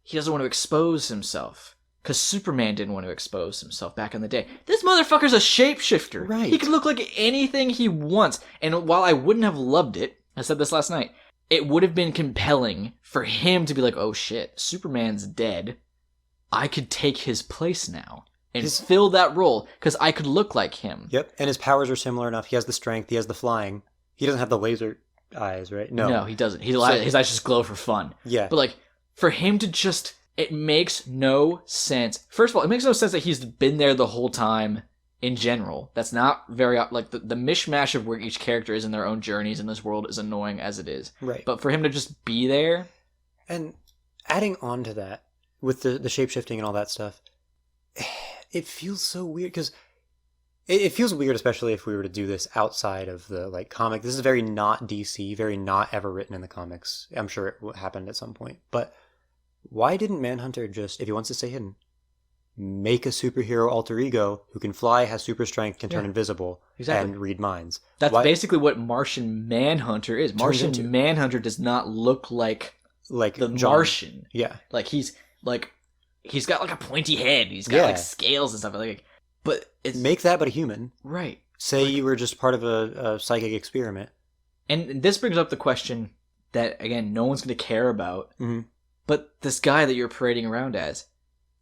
he doesn't want to expose himself. Because Superman didn't want to expose himself back in the day. This motherfucker's a shapeshifter. Right. He can look like anything he wants. And while I wouldn't have loved it, I said this last night, it would have been compelling for him to be like, oh shit, Superman's dead. I could take his place now and fill that role because I could look like him. Yep. And his powers are similar enough. He has the strength. He has the flying. He doesn't have the laser eyes, right? No, he doesn't. His eyes just glow for fun. Yeah. But like, for him to just... It makes no sense. First of all, it makes no sense that he's been there the whole time in general. That's not very... Like, the mishmash of where each character is in their own journeys in this world is annoying as it is. Right. But for him to just be there... And adding on to that, with the shape-shifting and all that stuff, it feels so weird, because it feels weird, especially if we were to do this outside of the, like, comic. This is very not DC, very not ever written in the comics. I'm sure it happened at some point, but... Why didn't Manhunter just, if he wants to stay hidden, make a superhero alter ego who can fly, has super strength, can turn invisible, exactly. and read minds. That's basically what Martian Manhunter is. Martian Manhunter does not look like the Martian. Yeah. Like he's got like a pointy head. He's got like scales and stuff. But it's make that but a human. Right. Say you were just part of a psychic experiment. And this brings up the question that, again, no one's going to care about. Mm-hmm. But this guy that you're parading around as,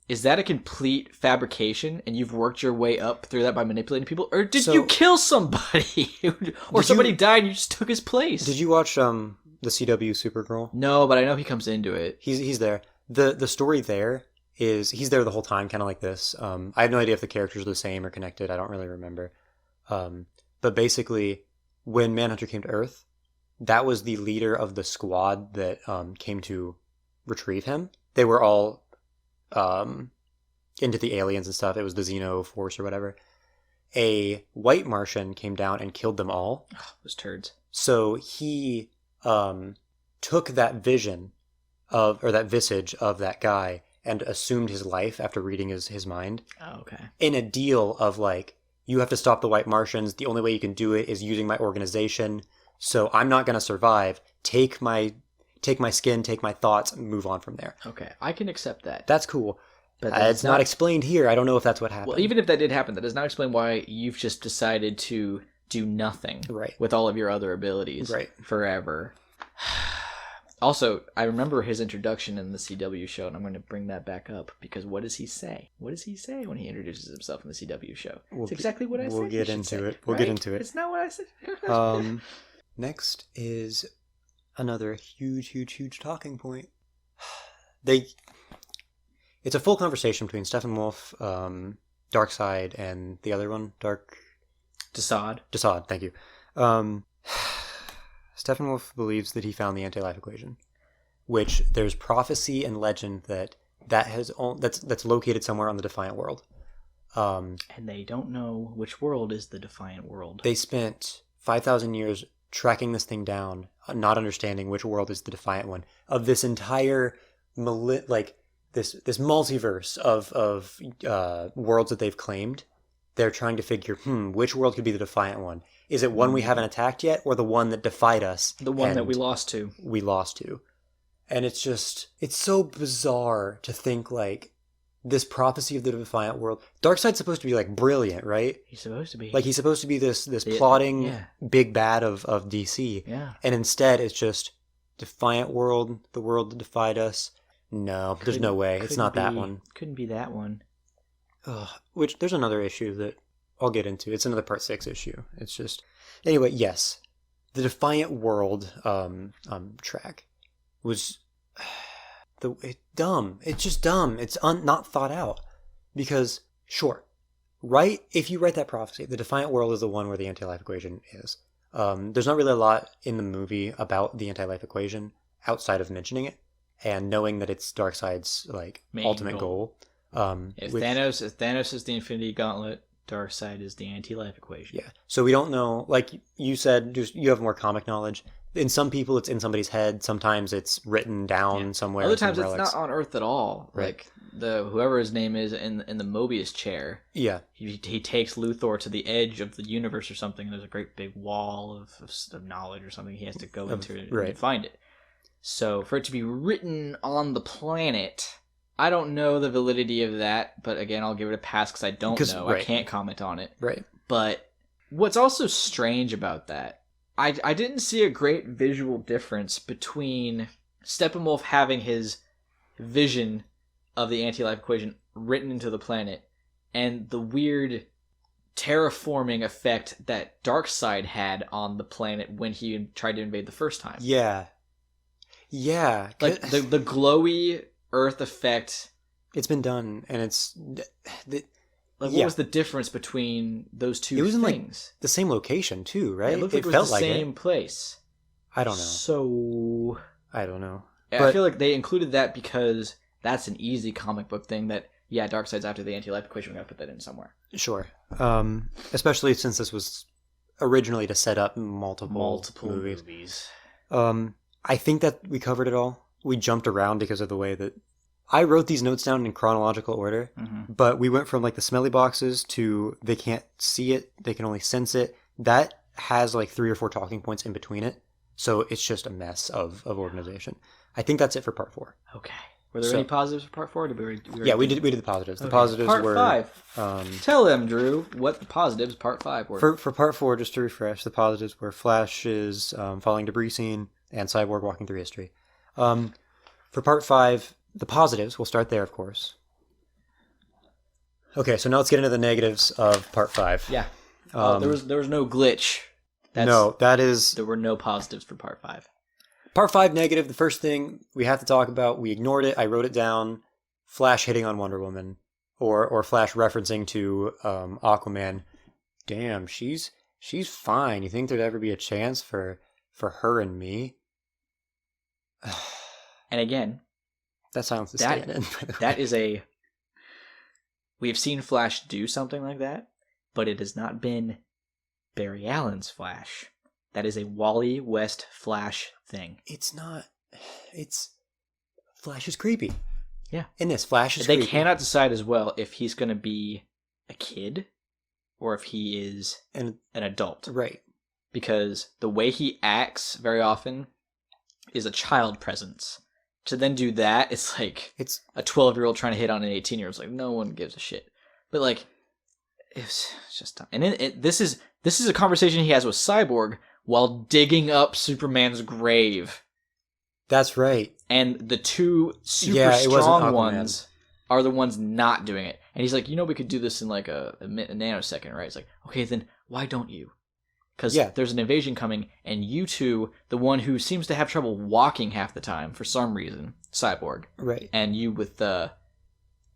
is that a complete fabrication and you've worked your way up through that by manipulating people? Or did you kill somebody? Or somebody died and you just took his place? Did you watch the CW Supergirl? No, but I know he comes into it. He's there. The story there is he's there the whole time, kind of like this. I have no idea if the characters are the same or connected. I don't really remember. But basically, when Manhunter came to Earth, that was the leader of the squad that came to retrieve him. They were all into the aliens and stuff. It was the Xeno Force or whatever. A white Martian came down and killed them all. Oh, those turds. So he took that vision that visage of that guy and assumed his life after reading his mind. Oh, okay. In a deal of like, you have to stop the white Martians. The only way you can do it is using my organization. So I'm not going to survive. Take my skin, take my thoughts, and move on from there. Okay, I can accept that. That's cool. But it's not explained here. I don't know if that's what happened. Well, even if that did happen, that does not explain why you've just decided to do nothing with all of your other abilities forever. Also, I remember his introduction in the CW show, and I'm going to bring that back up, because what does he say? What does he say when he introduces himself in the CW show? It's exactly what I said. We'll get into it. We'll get into it. It's not what I said. Next is another huge talking point. It's a full conversation between Steppenwolf, Darkseid, and the other one, Desaad. Desaad, thank you. Steppenwolf believes that he found the AntiLife Equation, which there's prophecy and legend that's located somewhere on the Defiant World. And they don't know which world is the Defiant World. They spent 5,000 years tracking this thing down, not understanding which world is the Defiant one. Of this entire this multiverse of worlds that they've claimed, they're trying to figure, which world could be the Defiant one? Is it one we haven't attacked yet, or the one that defied us? The one that we lost to. And it's so bizarre to think, like, this prophecy of the Defiant World. Darkseid's supposed to be, like, brilliant, right? He's supposed to be. Like, he's supposed to be this plotting big bad of DC. Yeah. And instead, it's just Defiant World, the world that defied us. No, there's no way. It's not that one. Couldn't be that one. Which, there's another issue that I'll get into. It's another Part 6 issue. It's just... Anyway, yes. The Defiant World track was... dumb. It's just dumb. It's not thought out. Because, sure, if you write that prophecy, the Defiant World is the one where the AntiLife Equation is. There's not really a lot in the movie about the AntiLife Equation outside of mentioning it and knowing that it's Darkseid's main ultimate goal. If Thanos is the Infinity Gauntlet, Darkseid is the AntiLife Equation. Yeah. So we don't know, like you said, you have more comic knowledge. In some people, it's in somebody's head. Sometimes it's written down somewhere. Other times, it's not on Earth at all. Right. Like whoever his name is in the Mobius chair. Yeah. He takes Luthor to the edge of the universe or something. And there's a great big wall of knowledge or something he has to go into and find it. So for it to be written on the planet, I don't know the validity of that. But again, I'll give it a pass because I don't know. I can't comment on it. Right. But what's also strange about that, I didn't see a great visual difference between Steppenwolf having his vision of the AntiLife Equation written into the planet and the weird terraforming effect that Darkseid had on the planet when he tried to invade the first time. Yeah. Yeah. Like the glowy Earth effect. It's been done, and it's... What was the difference between those two things? It was in the same location too, right? Yeah, it looked like it was the same place. I don't know. So I don't know. I feel like they included that because that's an easy comic book thing that Darkseid's after the AntiLife Equation. We're gonna put that in somewhere. Sure. Especially since this was originally to set up multiple movies. I think that we covered it all. We jumped around because of the way that I wrote these notes down in chronological order, but we went from like the smelly boxes to they can't see it, they can only sense it. That has like 3 or 4 talking points in between it. So it's just a mess of organization. I think that's it for part 4. Okay. Were there any positives for part 4? We did the positives. The okay. positives part were... Part 5. Tell them, Drew, what the positives part 5 were. For part 4, just to refresh, the positives were Flash's falling debris scene and Cyborg walking through history. For part 5, the positives, we'll start there, of course. Okay, so now let's get into the negatives of part 5. Yeah. There was no glitch. There were no positives for part 5. Part 5 negative, the first thing we have to talk about, we ignored it, I wrote it down, Flash hitting on Wonder Woman, or Flash referencing to Aquaman. Damn, she's fine. You think there'd ever be a chance for her and me? And again, that silence is staying in, by the way. That is we have seen Flash do something like that, but it has not been Barry Allen's Flash. That is a Wally West Flash thing. It's not. Flash is creepy. Yeah. In this, Flash is creepy. They cannot decide as well if he's going to be a kid or if he is an adult. Right. Because the way he acts very often is a child presence. To then do that, it's like it's a 12-year-old trying to hit on an 18-year-old. It's like, no one gives a shit. But like, it's just dumb. And this is a conversation he has with Cyborg while digging up Superman's grave. That's right. And the two super strong ones are the ones not doing it. And he's like, we could do this in like a nanosecond, right? It's like, okay, then why don't you? Because there's an invasion coming, and you two, the one who seems to have trouble walking half the time for some reason, Cyborg. Right. And you with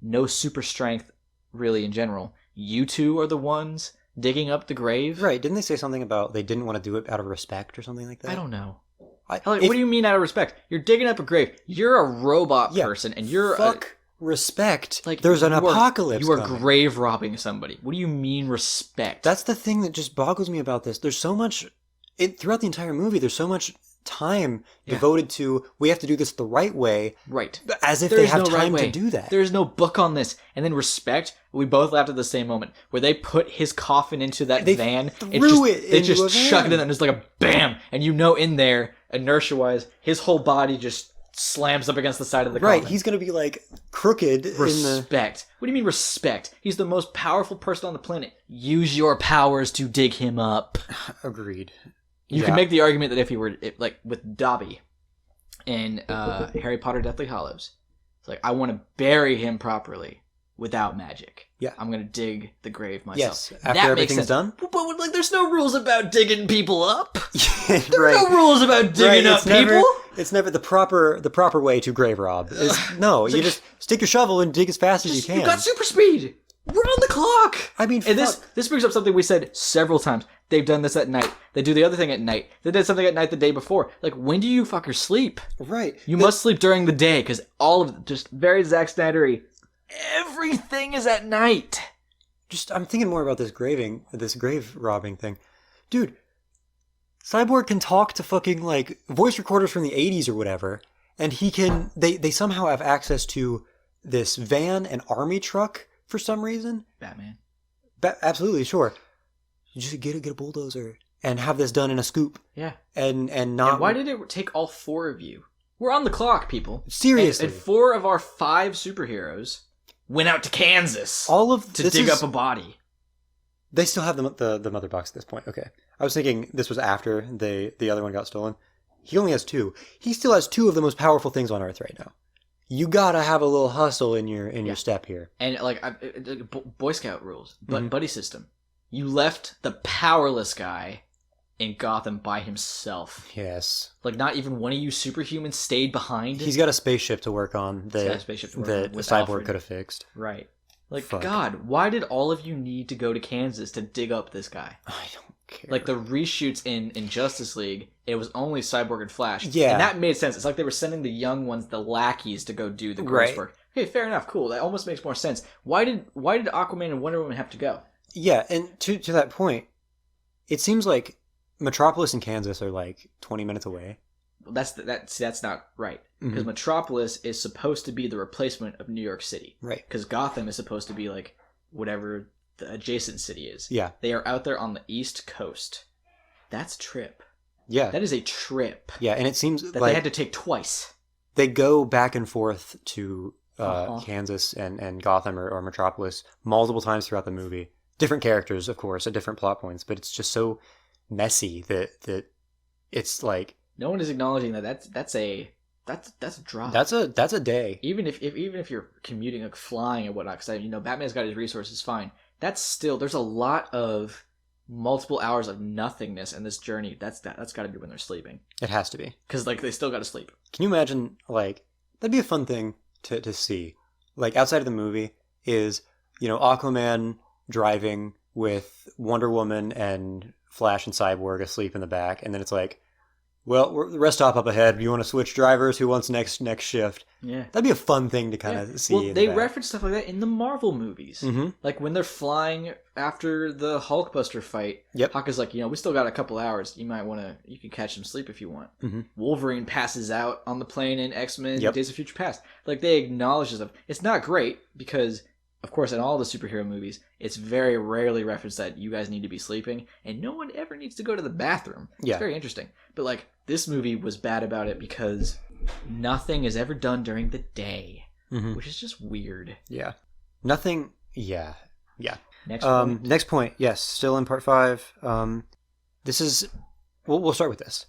no super strength, really, in general, you two are the ones digging up the grave? Right. Didn't they say something about they didn't want to do it out of respect or something like that? I don't know. What do you mean out of respect? You're digging up a grave. You're a robot person, and you're respect. Like, there's an apocalypse. You are grave robbing somebody. What do you mean respect? That's the thing that just boggles me about this. There's so much throughout the entire movie. There's so much time devoted to we have to do this the right way. Right. As if they have time to do that. There's no book on this. And then respect. We both laughed at the same moment where they put his coffin into that van. They just chuck it in there and it's like a bam. And in there, inertia-wise, his whole body just slams up against the side of the coffin. Right, he's going to be like crooked. Respect. What do you mean respect? He's the most powerful person on the planet. Use your powers to dig him up. Agreed. You can make the argument that if he were like with Dobby in Harry Potter Deathly Hallows, it's like I want to bury him properly without magic. Yeah, I'm gonna dig the grave myself. Yes, after everything's done. But like, there's no rules about digging people up. There's no rules about digging up people. It's never the proper way to grave rob. You just stick your shovel and dig as fast as you can. You got super speed. We're on the clock. I mean, and this brings up something we said several times. They've done this at night. They do the other thing at night. They did something at night the day before. Like, when do you fuckers sleep? Right. You must sleep during the day because all of just very Zack Snyder-y. Everything is at night. I'm thinking more about this grave robbing thing. Dude, Cyborg can talk to fucking like voice recorders from the 80s or whatever, and they somehow have access to this van and army truck for some reason. Batman. Absolutely, sure. You just get a bulldozer and have this done in a scoop. Yeah. And not. And why did it take all 4 of you? We're on the clock, people. Seriously. And 4 of our 5 superheroes went out to Kansas to dig up a body. They still have the mother box at this point. Okay. I was thinking this was after the other one got stolen. He only has 2. He still has 2 of the most powerful things on Earth right now. You gotta have a little hustle in your step here. And like Boy Scout rules, but buddy system. You left the powerless guy in Gotham by himself. Yes. Like, not even one of you superhumans stayed behind. He's got a spaceship to work on that Cyborg could have fixed. Right. Like, fuck. God, why did all of you need to go to Kansas to dig up this guy? I don't care. Like, the reshoots in Justice League, it was only Cyborg and Flash. Yeah. And that made sense. It's like they were sending the young ones, the lackeys, to go do the gross work. Okay, fair enough, cool. That almost makes more sense. Why did Aquaman and Wonder Woman have to go? Yeah, and to that point, it seems like Metropolis and Kansas are like 20 minutes away. That's not right, because Metropolis is supposed to be the replacement of New York City, Right. Because Gotham is supposed to be like whatever the adjacent city is. Yeah. They are out there on the East Coast. That's a trip. Yeah. That is a trip. Yeah, and it seems that like they had to take twice. They go back and forth to Kansas and Gotham or Metropolis multiple times throughout the movie. Different characters, of course, at different plot points, but it's just so messy that it's like no one is acknowledging that's a drop. That's a day. Even if you're commuting, like flying and whatnot, because Batman's got his resources fine. That's still, there's a lot of multiple hours of nothingness in this journey. That's got to be when they're sleeping. It has to be, because like they still got to sleep. Can you imagine? Like, that'd be a fun thing to see. Like, outside of the movie is Aquaman driving with Wonder Woman and Flash and Cyborg asleep in the back, and then it's like, well, the rest stop up ahead. You want to switch drivers? Who wants next shift? Yeah, that'd be a fun thing to kind of see. Well, they reference stuff like that in the Marvel movies. Mm-hmm. Like when they're flying after the Hulkbuster fight. Yep. Hawk is like, we still got a couple hours. You can catch some sleep if you want. Mm-hmm. Wolverine passes out on the plane in X-Men Days of Future Past. Like, they acknowledge this stuff. It's not great because, of course, in all the superhero movies, it's very rarely referenced that you guys need to be sleeping, and no one ever needs to go to the bathroom. Yeah. It's very interesting. But, like, this movie was bad about it because nothing is ever done during the day, which is just weird. Yeah. Nothing. Yeah. Next point. Yes. Still in part 5. This is. We'll start with this.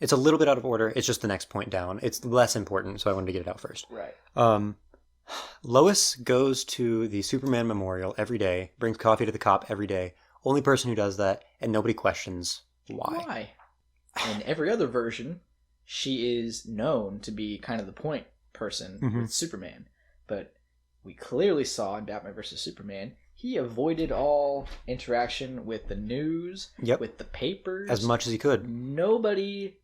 It's a little bit out of order. It's just the next point down. It's less important, so I wanted to get it out first. Right. Lois goes to the Superman memorial every day, brings coffee to the cop every day. Only person who does that, and nobody questions why. In every other version, she is known to be kind of the point person with Superman. But we clearly saw in Batman vs. Superman, he avoided all interaction with the news, with the papers. As much as he could. Nobody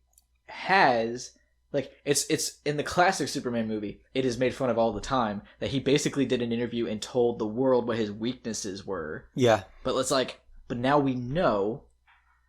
has... Like, it's in the classic Superman movie, it is made fun of all the time that he basically did an interview and told the world what his weaknesses were. Yeah. But but now we know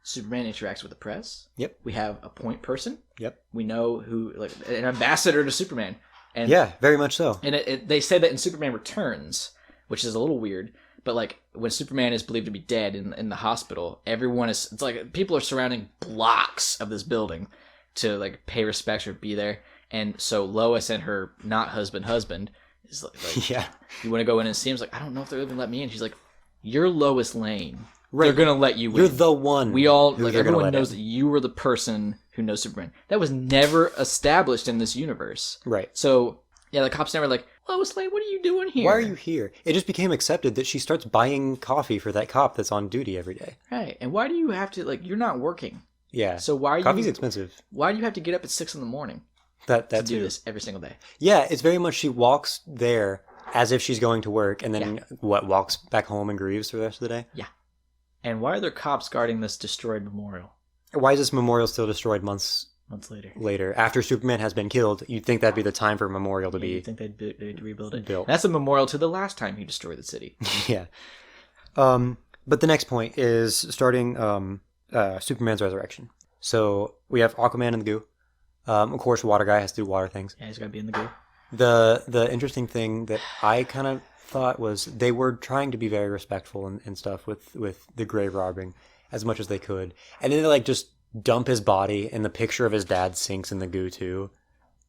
Superman interacts with the press. Yep. We have a point person. Yep. We know who, like, an ambassador to Superman. And yeah, very much so. And they say that in Superman Returns, which is a little weird, but like when Superman is believed to be dead in the hospital, it's like people are surrounding blocks of this building to like pay respects or be there. And so Lois and her not husband is like yeah, you want to go in and see him? He's like, I don't know if they're going to let me in. She's like, you're Lois Lane. Right. They're going to let you in. You're the one. We all, like, everyone knows that you were the person who knows Superman. That was never established in this universe. Right. So, yeah, the cops never like, Lois Lane, what are you doing here? Why are you here? It just became accepted that she starts buying coffee for that cop that's on duty every day. Right. And why do you have to, like, you're not working. Yeah. So why are Coffee's expensive. Why do you have to get up at 6 a.m? To do this every single day? Yeah, it's very much she walks there as if she's going to work and then walks back home and grieves for the rest of the day? Yeah. And why are there cops guarding this destroyed memorial? Why is this memorial still destroyed months later? After Superman has been killed, you'd think that'd be the time for a memorial to be... You'd think they'd rebuild it. Built. That's a memorial to the last time he destroyed the city. Yeah. But the next point is starting Superman's resurrection. So we have Aquaman in the goo. Of course, Water Guy has to do water things. Yeah, he's got to be in the goo. The interesting thing that I kind of thought was they were trying to be very respectful and stuff with the grave robbing as much as they could. And then they like just dump his body and the picture of his dad sinks in the goo too,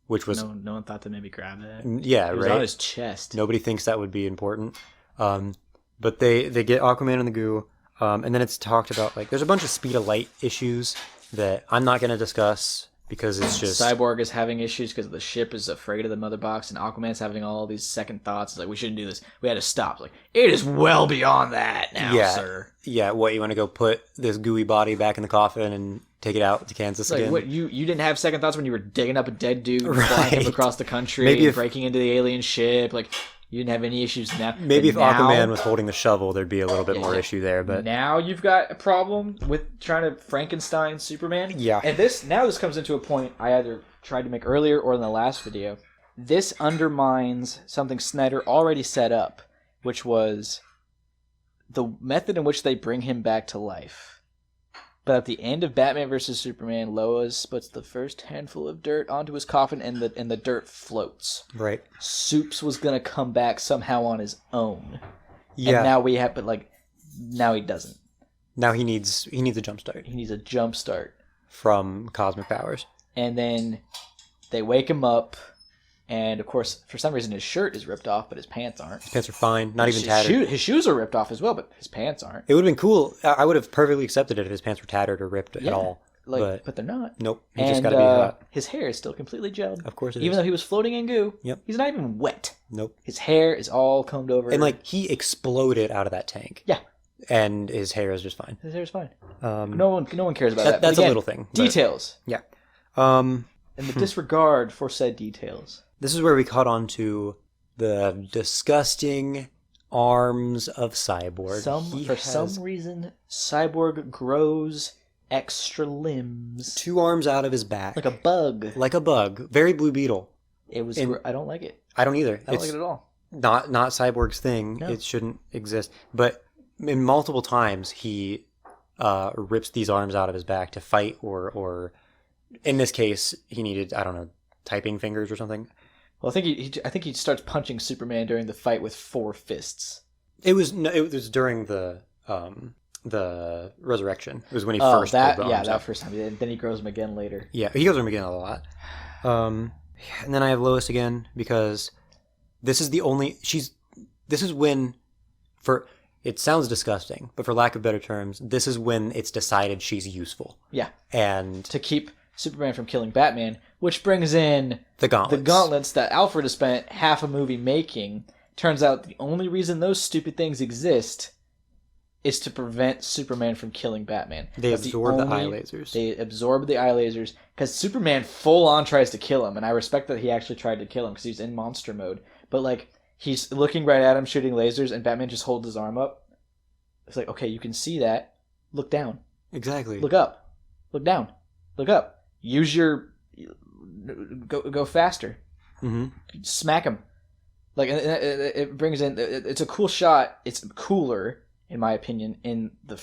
which was... No one thought to maybe grab that. Yeah, it was on his chest. Nobody thinks that would be important. But they get Aquaman in the goo, and then it's talked about, like, there's a bunch of speed of light issues that I'm not going to discuss because it's just... Cyborg is having issues because the ship is afraid of the mother box, and Aquaman's having all these second thoughts. It's like, we shouldn't do this. We had to stop. It's like, it is well beyond that now, sir. Yeah, what, you want to go put this gooey body back in the coffin and take it out to Kansas again? What, you didn't have second thoughts when you were digging up a dead dude, flying him across the country, maybe breaking into the alien ship, like... You didn't have any issues now. Maybe if Aquaman was holding the shovel, there'd be a little bit more issue there. But now you've got a problem with trying to Frankenstein Superman. Yeah. And this comes into a point I either tried to make earlier or in the last video. This undermines something Snyder already set up, which was the method in which they bring him back to life But at the end of Batman vs Superman, Lois puts the first handful of dirt onto his coffin, and the dirt floats. Right. Supes was gonna come back somehow on his own. Yeah. And now we have, but like, now he doesn't. Now he needs a jump start. He needs a jump start From cosmic powers. And then they wake him up, and of course, for some reason, his shirt is ripped off, but his pants aren't. His pants are fine, not even tattered. His shoes are ripped off as well, but his pants aren't. It would have been cool. I would have perfectly accepted it if his pants were tattered or ripped at all. But they're not. Nope. He just got to be hot. His hair is still completely gelled. Of course it is. Even though he was floating in goo. Yep. He's not even wet. Nope. His hair is all combed over. And like he exploded out of that tank. Yeah. And his hair is just fine. His hair is fine. No one cares about that. That's again, a little thing. Details. Yeah. And the disregard for said details. This is where we caught on to the disgusting arms of Cyborg. For some reason, Cyborg grows extra limbs. 2 arms out of his back. Like a bug. Like a bug. Very Blue Beetle. I don't like it. I don't either. I don't like it at all. Not Cyborg's thing. No. It shouldn't exist. But in multiple times, he rips these arms out of his back to fight or in this case, he needed, I don't know, typing fingers or something. Well, I think he starts punching Superman during the fight with 4 fists. It was during the resurrection. It was when he first pulled the arms that out. first time. Then he grows them again later. Yeah, he grows them again a lot. And then I have Lois again because this is the only this is when it sounds disgusting, but for lack of better terms, this is when it's decided she's useful. Yeah. And to keep Superman from killing Batman, which brings in the gauntlets that Alfred has spent half a movie making. Turns out the only reason those stupid things exist is to prevent Superman from killing Batman. They absorb the eye lasers. They absorb the eye lasers because Superman full on tries to kill him, and I respect that he actually tried to kill him because he's in monster mode. But like he's looking right at him, shooting lasers, and Batman just holds his arm up. It's like, okay, you can see that. Look down. Exactly. Look up. Look down. Look up. Use your go faster. Mm-hmm. Smack him. Like it brings in. It's a cool shot. It's cooler, in my opinion, in the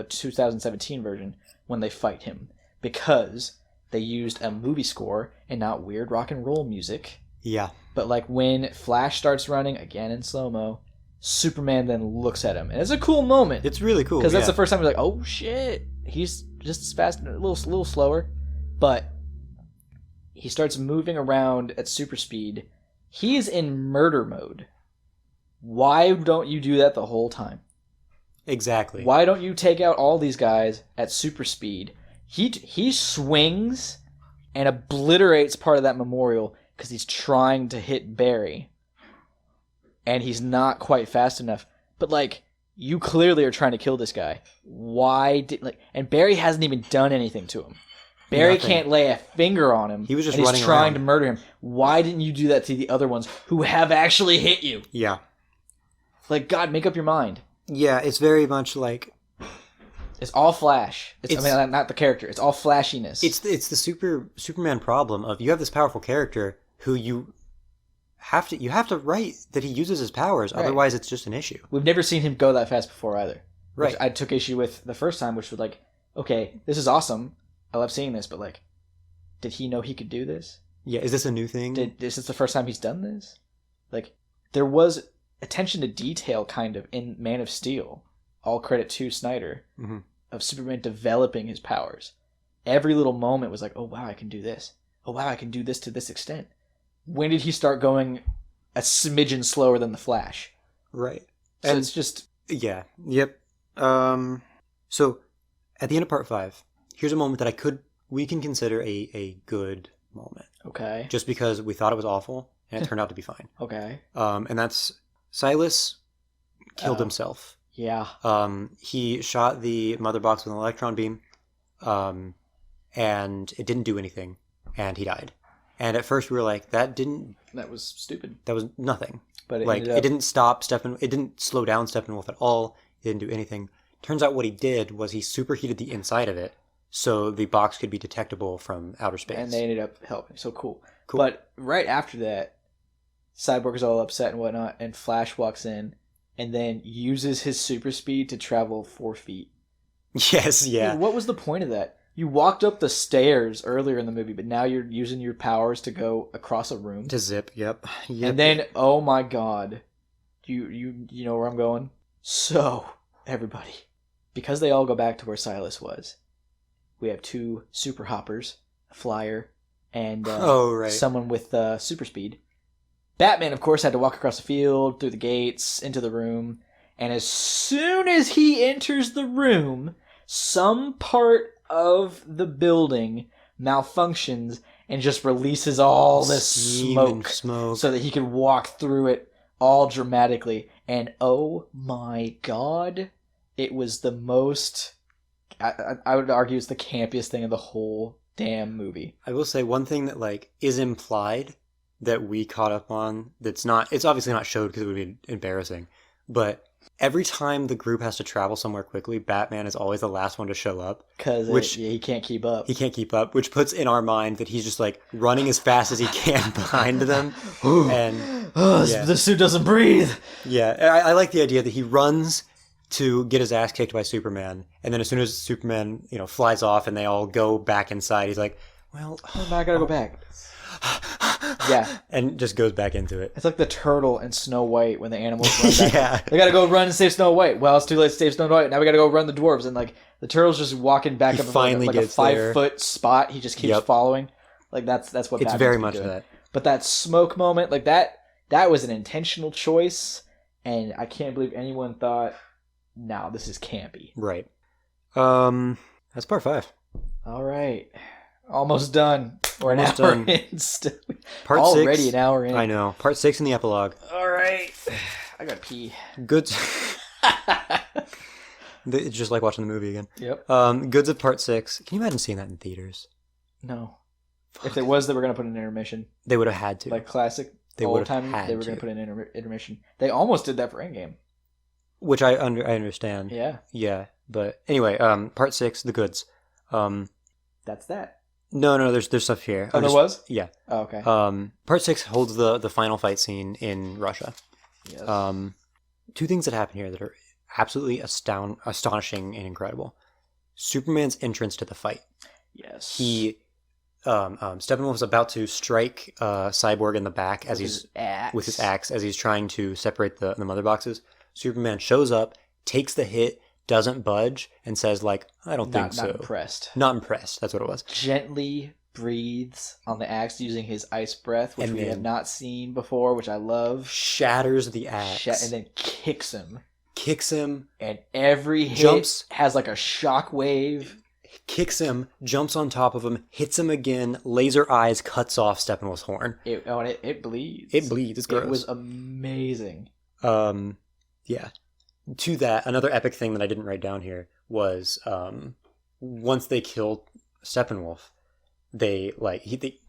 2017 version when they fight him because they used a movie score and not weird rock and roll music. Yeah. But like when Flash starts running again in slow mo, Superman then looks at him, and it's a cool moment. It's really cool because that's the first time you're like, oh shit, he's just as fast, a little slower, but he starts moving around at super speed. He's in murder mode. Why don't you do that the whole time? Exactly. Why don't you take out all these guys at super speed? He swings and obliterates part of that memorial because he's trying to hit Barry. And he's not quite fast enough. But, like, you clearly are trying to kill this guy. And Barry hasn't even done anything to him. Barry can't lay a finger on him. He was just and running he's trying around. to murder him. Why didn't you do that to the other ones who have actually hit you? Yeah. Like, God, make up your mind. Yeah, it's very much like... It's all Flash. I mean, not the character. It's all flashiness. It's the Superman problem of you have this powerful character who you have to write that he uses his powers. Right. Otherwise, it's just an issue. We've never seen him go that fast before either. Right. Which I took issue with the first time, which was like, okay, this is awesome. I love seeing this, but like, did he know he could do this? Yeah, is this a new thing? Is this the first time he's done this? Like, there was attention to detail kind of in Man of Steel. All credit to Snyder. Mm-hmm. Of Superman developing his powers. Every little moment was like, oh wow, I can do this. Oh wow, I can do this to this extent. When did he start going a smidgen slower than the Flash? Right. So and it's just... Yeah. Yep. So, at the end of part 5, here's a moment that we can consider a good moment. Okay. Just because we thought it was awful, and it turned out to be fine. Okay. And that's Silas killed himself. Yeah. He shot the mother box with an electron beam, and it didn't do anything, and he died. And at first we were like, that was stupid. That was nothing. But it didn't stop Steppenwolf. It didn't slow down Steppenwolf at all. It didn't do anything. Turns out what he did was he superheated the inside of it, so the box could be detectable from outer space. And they ended up helping. So cool. But right after that, Cyborg is all upset and whatnot, and Flash walks in, and then uses his super speed to travel 4 feet. Yes, yeah. Dude, what was the point of that? You walked up the stairs earlier in the movie, but now you're using your powers to go across a room. To zip, yep. And then, oh my god, you know where I'm going? So, everybody, because they all go back to where Silas was, we have 2 super hoppers, a flyer, and someone with super speed. Batman, of course, had to walk across the field, through the gates, into the room, and as soon as he enters the room, some part of the building malfunctions and just releases all this smoke so that he can walk through it all dramatically. And oh my god, it was the most... I would argue it's the campiest thing in the whole damn movie. I will say one thing that like is implied that we caught up on that's not, it's obviously not showed because it would be embarrassing, but every time the group has to travel somewhere quickly, Batman is always the last one to show up. Because he can't keep up. He can't keep up, which puts in our mind that he's just like running as fast as he can behind them. And the suit doesn't breathe. Yeah, I like the idea that he runs to get his ass kicked by Superman, and then as soon as Superman, flies off and they all go back inside, he's like, well, I gotta go back. Yeah. And just goes back into it. It's like the turtle in Snow White when the animals run back. Yeah. They gotta go run and save Snow White. Well, it's too late to save Snow White. Now we gotta go run the dwarves. And like the turtle's just walking back up finally like a gets 5-foot spot. He just keeps following. Like that's what it's Batman's very much doing. that. But that smoke moment, like that was an intentional choice, and I can't believe anyone thought, no, this is campy. Right. That's part 5. All right. Almost done. We're Almost an hour done. in still. Part Already 6, an hour in. I know. Part 6 in the epilogue. All right. I gotta pee. Good. It's just like watching the movie again. Yep. Goods of part 6. Can you imagine seeing that in theaters? No. If it was, they were gonna put an intermission. They would have had to. Like classic They old would have time. had They were gonna put an intermission. They almost did that for Endgame. Which I understand. Yeah. Yeah. But anyway, part 6, the goods. That's that. No, there's stuff here. Oh, there was? Yeah. Oh, okay. Part 6 holds the final fight scene in Russia. Yes. 2 things that happen here that are absolutely astonishing and incredible. Superman's entrance to the fight. Yes. He, Steppenwolf is about to strike Cyborg in the back as with his axe as he's trying to separate the mother boxes. Superman shows up, takes the hit, doesn't budge, and says like, I don't think so. Not impressed. Not impressed. That's what it was. Gently breathes on the axe using his ice breath, which and we have not seen before, which I love. Shatters the axe. And then kicks him. And every hit has like a shock wave. Kicks him, jumps on top of him, hits him again, laser eyes, cuts off Steppenwolf's horn. It bleeds. It bleeds. It's gross. It was amazing. Yeah. To that, another epic thing that I didn't write down here was once they kill Steppenwolf,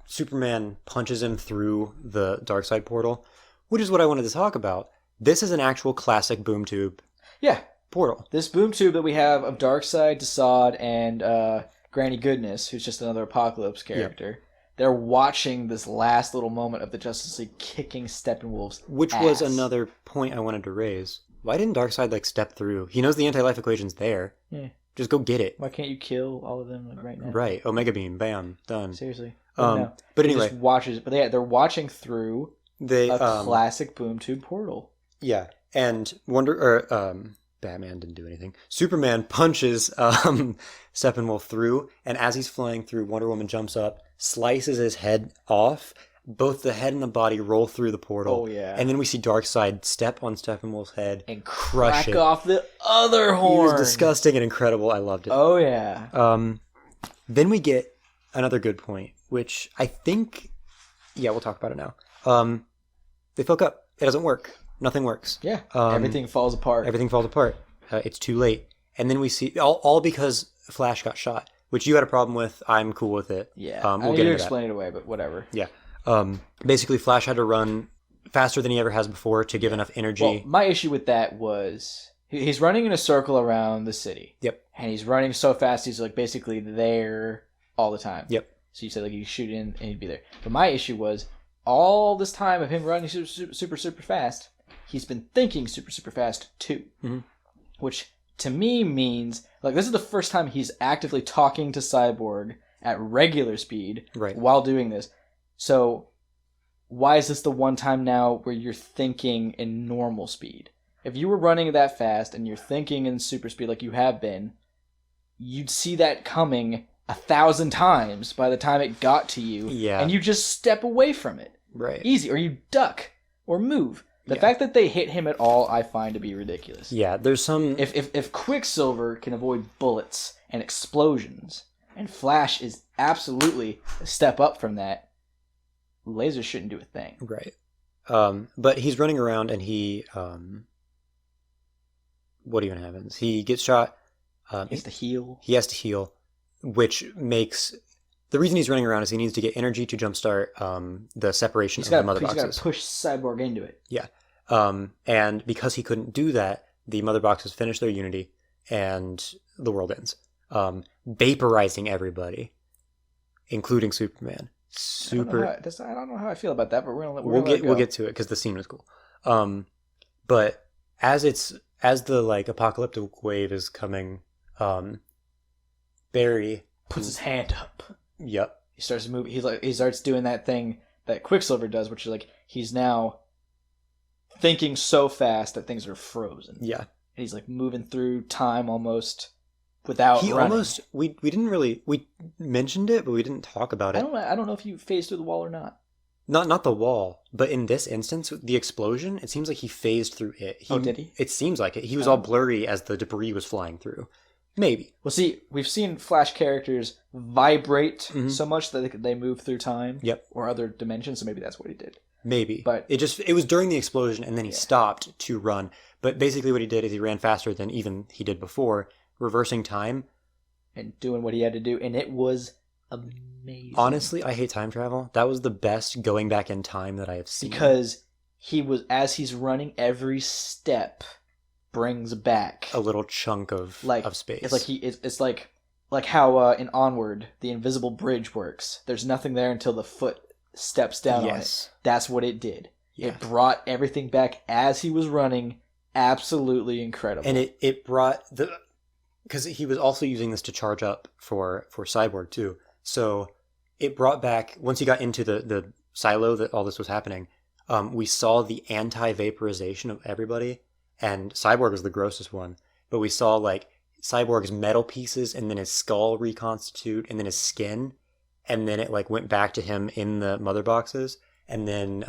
Superman punches him through the Darkseid portal, which is what I wanted to talk about. This is an actual classic boom tube. Yeah. Portal. This boom tube that we have of Darkseid, Desaad, and Granny Goodness, who's just another Apocalypse character. Yep. They're watching this last little moment of the Justice League kicking Steppenwolf's Which ass. was another point I wanted to raise. Why didn't Darkseid step through? He knows the AntiLife Equation's there. Yeah. Just go get it. Why can't you kill all of them right now? Right. Omega Beam. Bam. Done. Seriously. But anyway. Just watches, but they're watching through a classic boom tube portal. Yeah. And Batman didn't do anything. Superman punches Steppenwolf through, and as he's flying through, Wonder Woman jumps up, slices his head off. Both the head and the body roll through the portal. Oh, yeah. And then we see Darkseid step on Steppenwolf's head and crush it off the other horn. It was disgusting and incredible. I loved it. Oh, yeah. Then we get another good point, which I think... Yeah, we'll talk about it now. They fuck up. It doesn't work. Nothing works. Yeah. Everything falls apart. It's too late. And then we see... All because Flash got shot, which you had a problem with. I'm cool with it. Yeah. We'll get into explain it away, but whatever. Yeah. Basically, Flash had to run faster than he ever has before to give enough energy. Well, my issue with that was he's running in a circle around the city. Yep. And he's running so fast, he's basically there all the time. Yep. So you said you shoot in and he'd be there. But my issue was all this time of him running super fast, he's been thinking super fast too. Mm-hmm. Which to me means like this is the first time he's actively talking to Cyborg at regular speed Right. while doing this. So why is this the one time now where you're thinking in normal speed? If you were running that fast and you're thinking in super speed like you have been, you'd see that coming 1,000 times by the time it got to you. Yeah. And you just step away from it. Right. Easy. Or you duck or move. The fact that they hit him at all, I find to be ridiculous. Yeah, there's some... If Quicksilver can avoid bullets and explosions, and Flash is absolutely a step up from that, lasers shouldn't do a thing. Right. But he's running around and he... what even happens? He gets shot. He has to heal. He has to heal, which makes... The reason he's running around is he needs to get energy to jumpstart the separation of the mother boxes. He's got to push Cyborg into it. Yeah. And because he couldn't do that, the mother boxes finish their unity and the world ends. Vaporizing everybody, including Superman. I don't know how I feel about that, but we'll get to it because the scene was cool. But as the like apocalyptic wave is coming, Barry puts his hand up. Yep. He starts moving. He starts doing that thing that Quicksilver does, which is like he's now thinking so fast that things are frozen. Yeah. And he's like moving through time almost without running. We mentioned it, but we didn't talk about it. I don't know if you phased through the wall or not. Not the wall, but in this instance, the explosion, it seems like he phased through it. Did he? It seems like it. He was all blurry as the debris was flying through. Maybe. Well, see, we've seen Flash characters vibrate so much that they move through time or other dimensions, so maybe that's what he did. Maybe. But it was during the explosion, and then he stopped to run. But basically what he did is he ran faster than even he did before, reversing time. And doing what he had to do, and it was amazing. Honestly, I hate time travel. That was the best going back in time that I have seen. Because as he's running, every step brings back a little chunk of space. It's like how in Onward the invisible bridge works. There's nothing there until the foot steps down on it. That's what it did. Yeah. It brought everything back as he was running. Absolutely incredible. And it brought because he was also using this to charge up for Cyborg too. So it brought back, once he got into the silo that all this was happening, we saw the anti-vaporization of everybody. And Cyborg was the grossest one. But we saw, like, Cyborg's metal pieces, and then his skull reconstitute, and then his skin. And then it, like, went back to him in the mother boxes. And then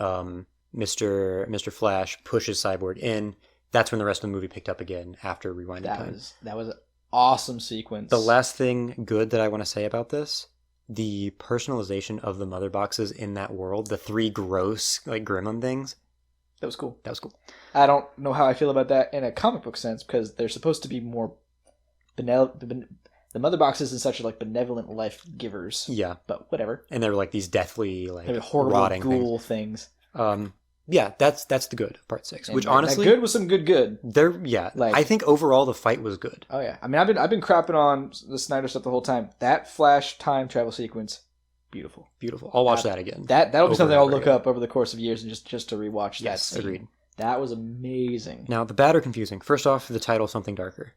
Mr. Flash pushes Cyborg in. That's when the rest of the movie picked up again after rewinding time. That was an awesome sequence. The last thing good that I want to say about this, the personalization of the mother boxes in that world, the 3 gross, like, gremlin things. That was cool. I don't know how I feel about that in a comic book sense because they're supposed to be more benevolent. The mother boxes and such are like benevolent life givers. Yeah, but whatever. And they were like these deathly, like horrible rotting ghoul things. Yeah, that's the good part 6. And which honestly, that good was some good. I think overall the fight was good. Oh yeah, I mean I've been crapping on the Snyder stuff the whole time. That Flash time travel sequence. Beautiful. I'll watch that again. That'll be something I'll look up over the course of years and just to rewatch that scene. Agreed. That was amazing. Now, the bad are confusing. First off, the title Something Darker.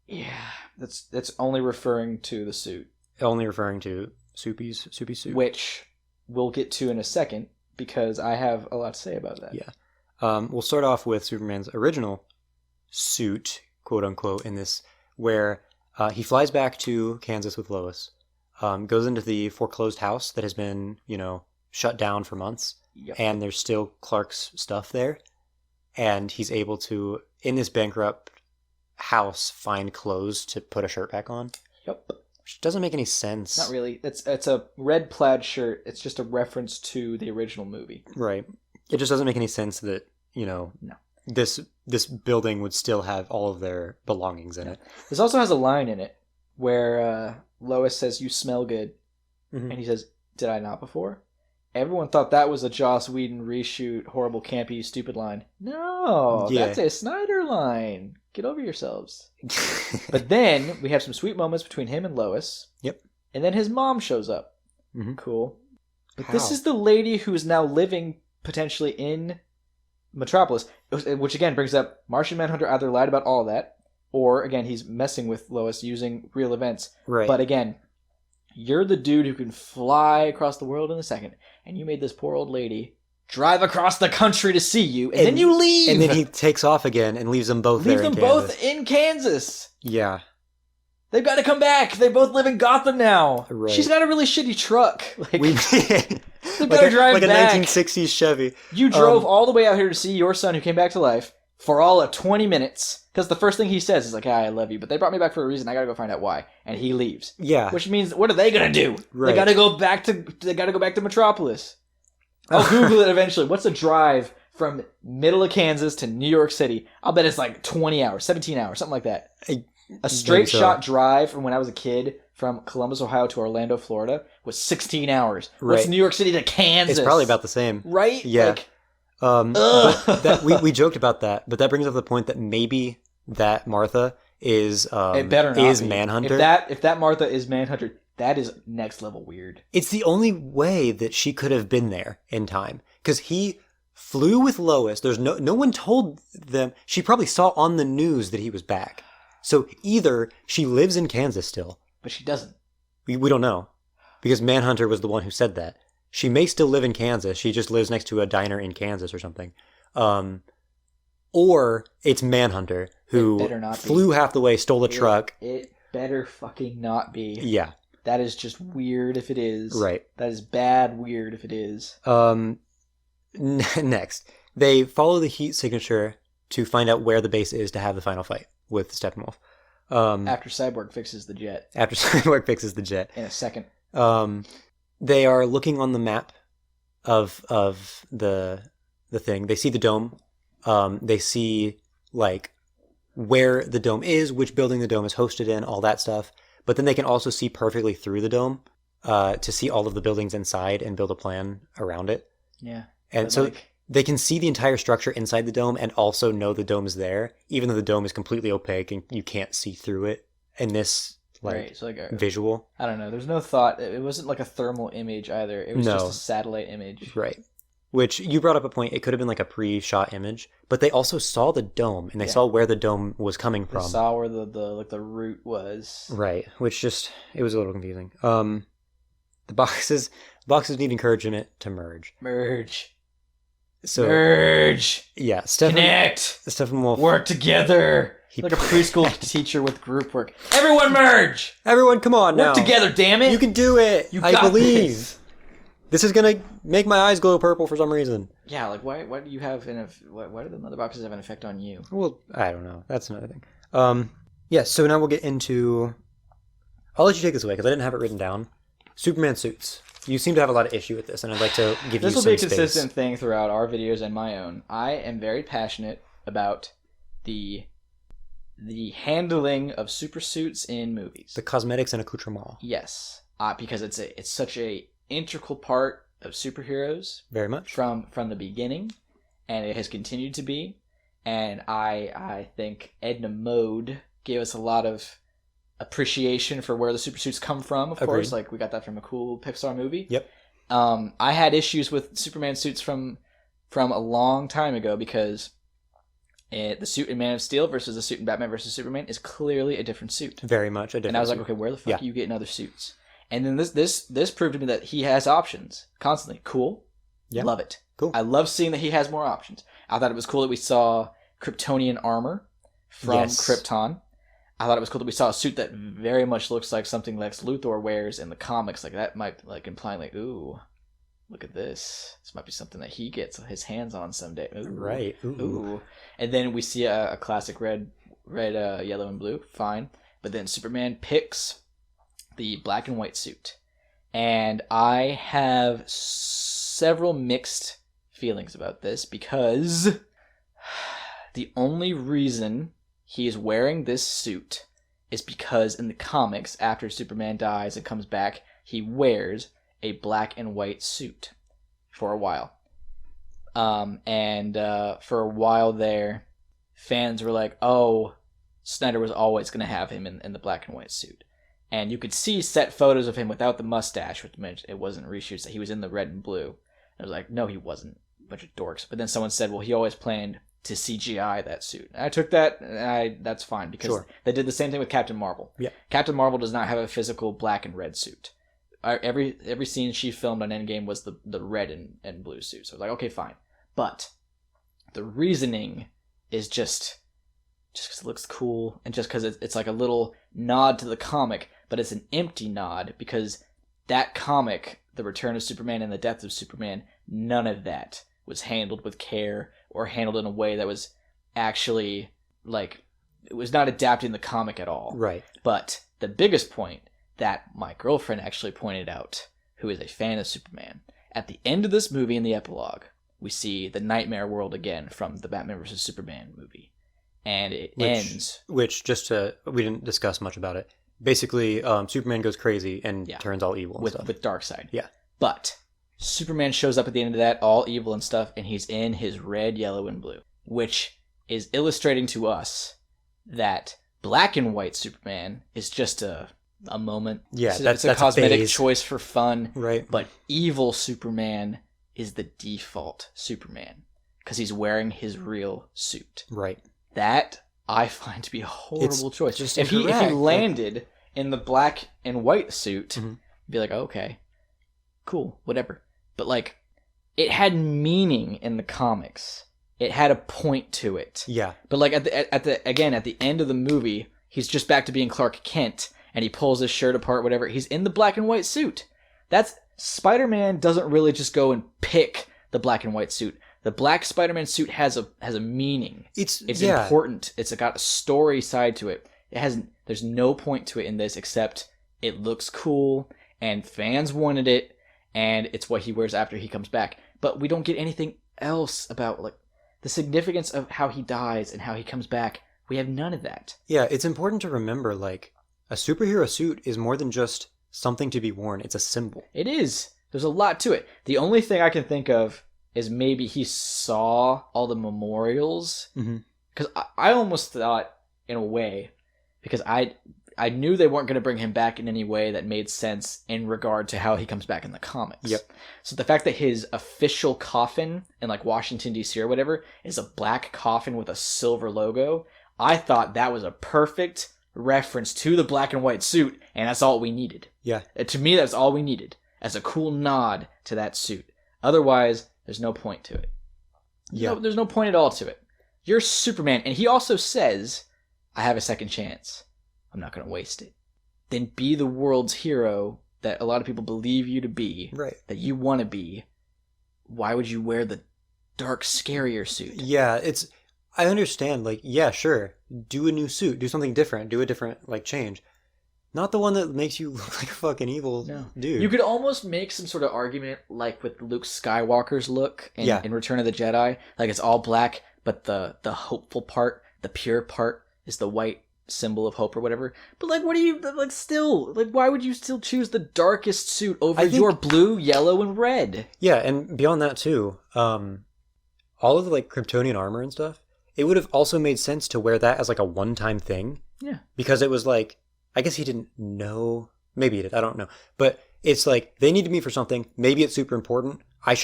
Yeah, that's only referring to the suit. Only referring to Soupy's suit. Which we'll get to in a second because I have a lot to say about that. Yeah. We'll start off with Superman's original suit, quote unquote, in this, where he flies back to Kansas with Lois. Goes into the foreclosed house that has been, shut down for months. Yep. And there's still Clark's stuff there. And he's able to, in this bankrupt house, find clothes to put a shirt back on. Yep. Which doesn't make any sense. Not really. It's a red plaid shirt. It's just a reference to the original movie. Right. It just doesn't make any sense that, No. This building would still have all of their belongings in it. This also has a line in it where Lois says, "You smell good." Mm-hmm. And he says, "Did I not before?" Everyone thought that was a Joss Whedon reshoot, horrible, campy, stupid line. No, that's a Snyder line. Get over yourselves. But then we have some sweet moments between him and Lois. Yep. And then his mom shows up. Mm-hmm. Cool. But this is the lady who is now living potentially in Metropolis, which again brings up Martian Manhunter either lied about all that, or again, he's messing with Lois using real events. Right. But again, you're the dude who can fly across the world in a second, and you made this poor old lady drive across the country to see you, and then you leave. And then he takes off again and leaves them both there in Kansas. Both in Kansas. Yeah. They've got to come back. They both live in Gotham now. Right. She's got a really shitty truck. Like, We they've got to drive like back. a 1960s Chevy. You drove all the way out here to see your son who came back to life for all of 20 minutes. Because the first thing he says is like, I love you. But they brought me back for a reason. I got to go find out why. And he leaves. Yeah. Which means, what are they going to do? Right. They got to go back to Metropolis. I'll Google it eventually. What's a drive from middle of Kansas to New York City? I'll bet it's like 20 hours, 17 hours, something like that. A straight shot drive from when I was a kid from Columbus, Ohio to Orlando, Florida was 16 hours. Right. What's New York City to Kansas? It's probably about the same. Right? Yeah. Like, but that, we joked about that, but that brings up the point that maybe that Martha is it better not be. Manhunter. If that Martha is Manhunter, that is next level weird. It's the only way that she could have been there in time, because he flew with Lois. There's no one told them. She probably saw on the news that he was back. So either she lives in Kansas still, But she doesn't. we don't know, because Manhunter was the one who said that. She may still live in Kansas. She just lives next to a diner in Kansas or something. Or it's Manhunter who flew half the way, stole a truck. It better fucking not be. Yeah. That is just weird if it is. Right. That is bad weird if it is. Next, they follow the heat signature to find out where the base is to have the final fight with Steppenwolf. After Cyborg fixes the jet. After Cyborg fixes the jet. In a second. They are looking on the map of the thing. They see the dome. They see like where the dome is, which building the dome is hosted in, all that stuff. But then they can also see perfectly through the dome to see all of the buildings inside and build a plan around it. Yeah. And so they can see the entire structure inside the dome and also know the dome is there, even though the dome is completely opaque and you can't see through it in this visual. I don't know. There's no thought. It wasn't like a thermal image either. It was just a satellite image. Right. Which you brought up a point. It could have been like a pre-shot image, but they also saw the dome and they saw where the dome was coming from. They saw where the route was. Right. Which it was a little confusing. The boxes need encouragement to merge. Merge. Yeah. Connect. Steppenwolf. Work together. Like a preschool teacher with group work. Everyone merge. Everyone, come on now. Work together, damn it. You can do it. I believe. This is gonna make my eyes glow purple for some reason. Yeah, like why do you have why do the mother boxes have an effect on you? Well, I don't know. That's another thing. Yeah. So now we'll get into. I'll let you take this away because I didn't have it written down. Superman suits. You seem to have a lot of issue with this, and I'd like to give you some space. This will be a consistent thing throughout our videos and my own. I am very passionate about the handling of super suits in movies. The cosmetics and accoutrement. Yes, because it's such a integral part of superheroes. Very much. From the beginning, and it has continued to be. And I think Edna Mode gave us a lot of appreciation for where the super suits come from, of course. Like, we got that from a cool Pixar movie. Yep. I had issues with Superman suits from a long time ago because the suit in Man of Steel versus the suit in Batman versus Superman is clearly a different suit. Very much a different suit. And I was like, okay, where the fuck are you getting other suits? And then this proved to me that he has options constantly. Cool. Yeah. Love it. Cool. I love seeing that he has more options. I thought it was cool that we saw Kryptonian armor from Krypton. I thought it was cool that we saw a suit that very much looks like something Lex Luthor wears in the comics. Like, that might, like, implying, like, ooh, look at this. This might be something that he gets his hands on someday. Ooh. Right. Ooh. And then we see a classic red, yellow, and blue. Fine. But then Superman picks the black and white suit. And I have several mixed feelings about this because the only reason he is wearing this suit is because in the comics, after Superman dies and comes back, he wears a black and white suit for a while. And for a while there, fans were like, oh, Snyder was always going to have him in the black and white suit. And you could see set photos of him without the mustache, which meant it wasn't reshoots, that he was in the red and blue. And I was like, no, he wasn't. A bunch of dorks. But then someone said, well, he always planned to CGI that suit. And I took that, and that's fine, because they did the same thing with Captain Marvel. Yeah. Captain Marvel does not have a physical black and red suit. Every scene she filmed on Endgame was the red and blue suit. So I was like, okay, fine. But the reasoning is just because it looks cool, and just because it's like a little nod to the comic, but it's an empty nod, because that comic, The Return of Superman and the Death of Superman, none of that was handled with care or handled in a way that was actually, like, it was not adapting the comic at all. Right. But the biggest point that my girlfriend actually pointed out, who is a fan of Superman, at the end of this movie, in the epilogue, we see the nightmare world again from the Batman vs. Superman movie. And it ends... Which, we didn't discuss much about it. Basically, Superman goes crazy and turns all evil and stuff. With Darkseid. Yeah. But Superman shows up at the end of that, all evil and stuff, and he's in his red, yellow, and blue. Which is illustrating to us that black and white Superman is just a moment. Yeah, it's a cosmetic choice for fun. Right. But evil Superman is the default Superman, because he's wearing his real suit. Right. That I find to be a horrible choice. Just if he landed in the black and white suit, you'd be like, oh, okay, cool, whatever. But like, it had meaning in the comics. It had a point to it. Yeah. But like at the end of the movie, he's just back to being Clark Kent, and he pulls his shirt apart, whatever. He's in the black and white suit. Spider-Man doesn't really just go and pick the black and white suit. The black Spider-Man suit has a meaning. It's important. It's got a story side to it. There's no point to it in this except it looks cool and fans wanted it, and it's what he wears after he comes back. But we don't get anything else about like the significance of how he dies and how he comes back. We have none of that. Yeah, it's important to remember, like, a superhero suit is more than just something to be worn. It's a symbol. It is. There's a lot to it. The only thing I can think of is maybe he saw all the memorials. Because I almost thought, in a way, because I knew they weren't going to bring him back in any way that made sense in regard to how he comes back in the comics. Yep. So the fact that his official coffin in like Washington, D.C. or whatever is a black coffin with a silver logo, I thought that was a perfect reference to the black and white suit, and that's all we needed. Yeah. To me, that's all we needed, as a cool nod to that suit. Otherwise, there's no point to it. Yeah. There's no point at all to it. You're Superman, and he also says, I have a second chance. I'm not going to waste it. Then be the world's hero that a lot of people believe you to be, right? That you want to be. Why would you wear the dark, scarier suit? Yeah, I understand, like, yeah, sure, do a new suit, do something different, do a different, like, change. Not the one that makes you look like a fucking evil dude. You could almost make some sort of argument, like with Luke Skywalker's look in Return of the Jedi. Like, it's all black, but the hopeful part, the pure part, is the white symbol of hope or whatever. But, like, what do you, like, still, like, why would you still choose the darkest suit over your blue, yellow, and red? Yeah, and beyond that, too, all of the, like, Kryptonian armor and stuff, it would have also made sense to wear that as, like, a one-time thing. Yeah. Because it was, like, I guess he didn't know. Maybe he did. I don't know. But it's like, they needed me for something. Maybe it's super important. I've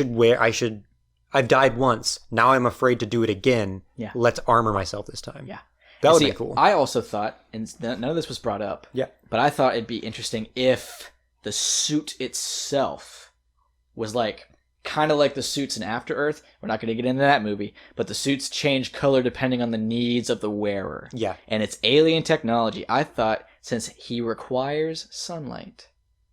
died once. Now I'm afraid to do it again. Yeah. Let's armor myself this time. Yeah. That would be cool. I also thought, and none of this was brought up. Yeah. But I thought it'd be interesting if the suit itself was like, kind of like the suits in After Earth. We're not going to get into that movie, but the suits change color depending on the needs of the wearer. Yeah. And it's alien technology. I thought, since he requires sunlight,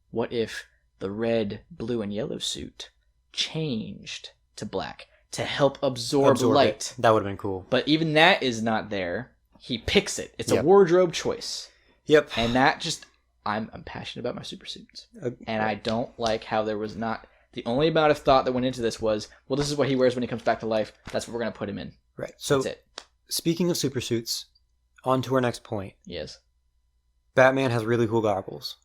what if the red, blue, and yellow suit changed to black to help absorb light? That would have been cool. But even that is not there. He picks it. It's a wardrobe choice. Yep. And that just, I'm passionate about my super suits. And I don't like how there was not... The only amount of thought that went into this was, well, this is what he wears when he comes back to life. That's what we're going to put him in. Right. So, that's it. Speaking of super suits, on to our next point. Yes. Batman has really cool goggles.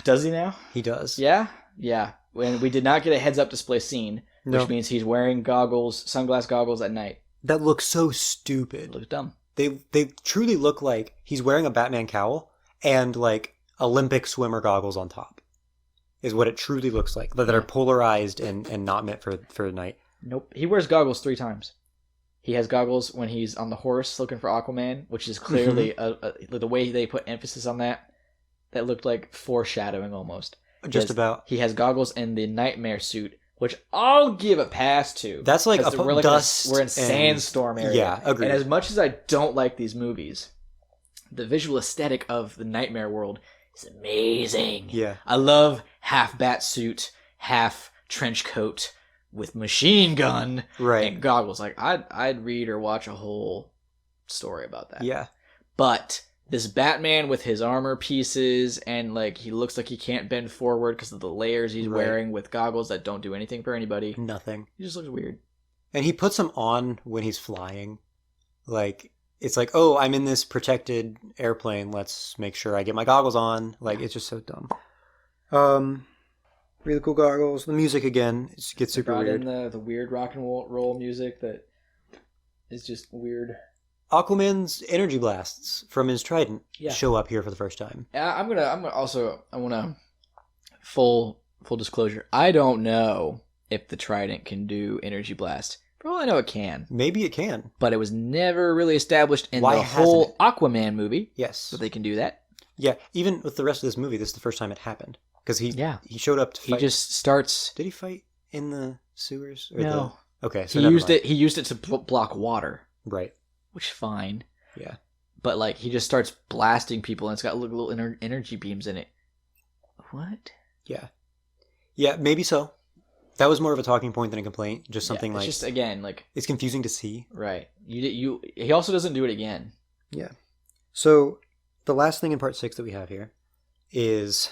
Does he now? He does. Yeah? Yeah. When we did not get a heads-up display scene, which means he's wearing goggles, sunglass goggles at night. That looks so stupid. It looks dumb. They truly look like he's wearing a Batman cowl and, like, Olympic swimmer goggles on top. Is what it truly looks like. That are polarized and not meant for night. Nope. He wears goggles 3 times. He has goggles when he's on the horse looking for Aquaman, which is clearly the way they put emphasis on that. That looked like foreshadowing almost. Just about. He has goggles in the nightmare suit, which I'll give a pass to. That's like we're dust. We're in sandstorm area. Yeah, agreed. And as much as I don't like these movies, the visual aesthetic of the nightmare world is amazing. Yeah. I love half bat suit, half trench coat with machine gun and goggles. Like I'd read or watch a whole story about that. Yeah. But this Batman with his armor pieces and like he looks like he can't bend forward because of the layers he's wearing with goggles that don't do anything for anybody. Nothing. He just looks weird. And he puts them on when he's flying. Like, it's like, oh, I'm in this protected airplane. Let's make sure I get my goggles on. Like, it's just so dumb. Really cool goggles. The music again, it gets super weird. In the weird rock and roll music that is just weird. Aquaman's energy blasts from his trident show up here for the first time. I want to full disclosure. I don't know if the trident can do energy blast. For all I know, it can. Maybe it can, but it was never really established in the whole Aquaman movie. Yes, that they can do that. Yeah, even with the rest of this movie, this is the first time it happened because he showed up to fight. He just starts. Did he fight in the sewers? Or no. Okay, so He used it to block water. Right. Which fine. Yeah. But like he just starts blasting people and it's got little energy beams in it. What? Yeah. Yeah, maybe so. That was more of a talking point than a complaint. Just something like just again like it's confusing to see. Right. He also doesn't do it again. Yeah. So the last thing in part 6 that we have here is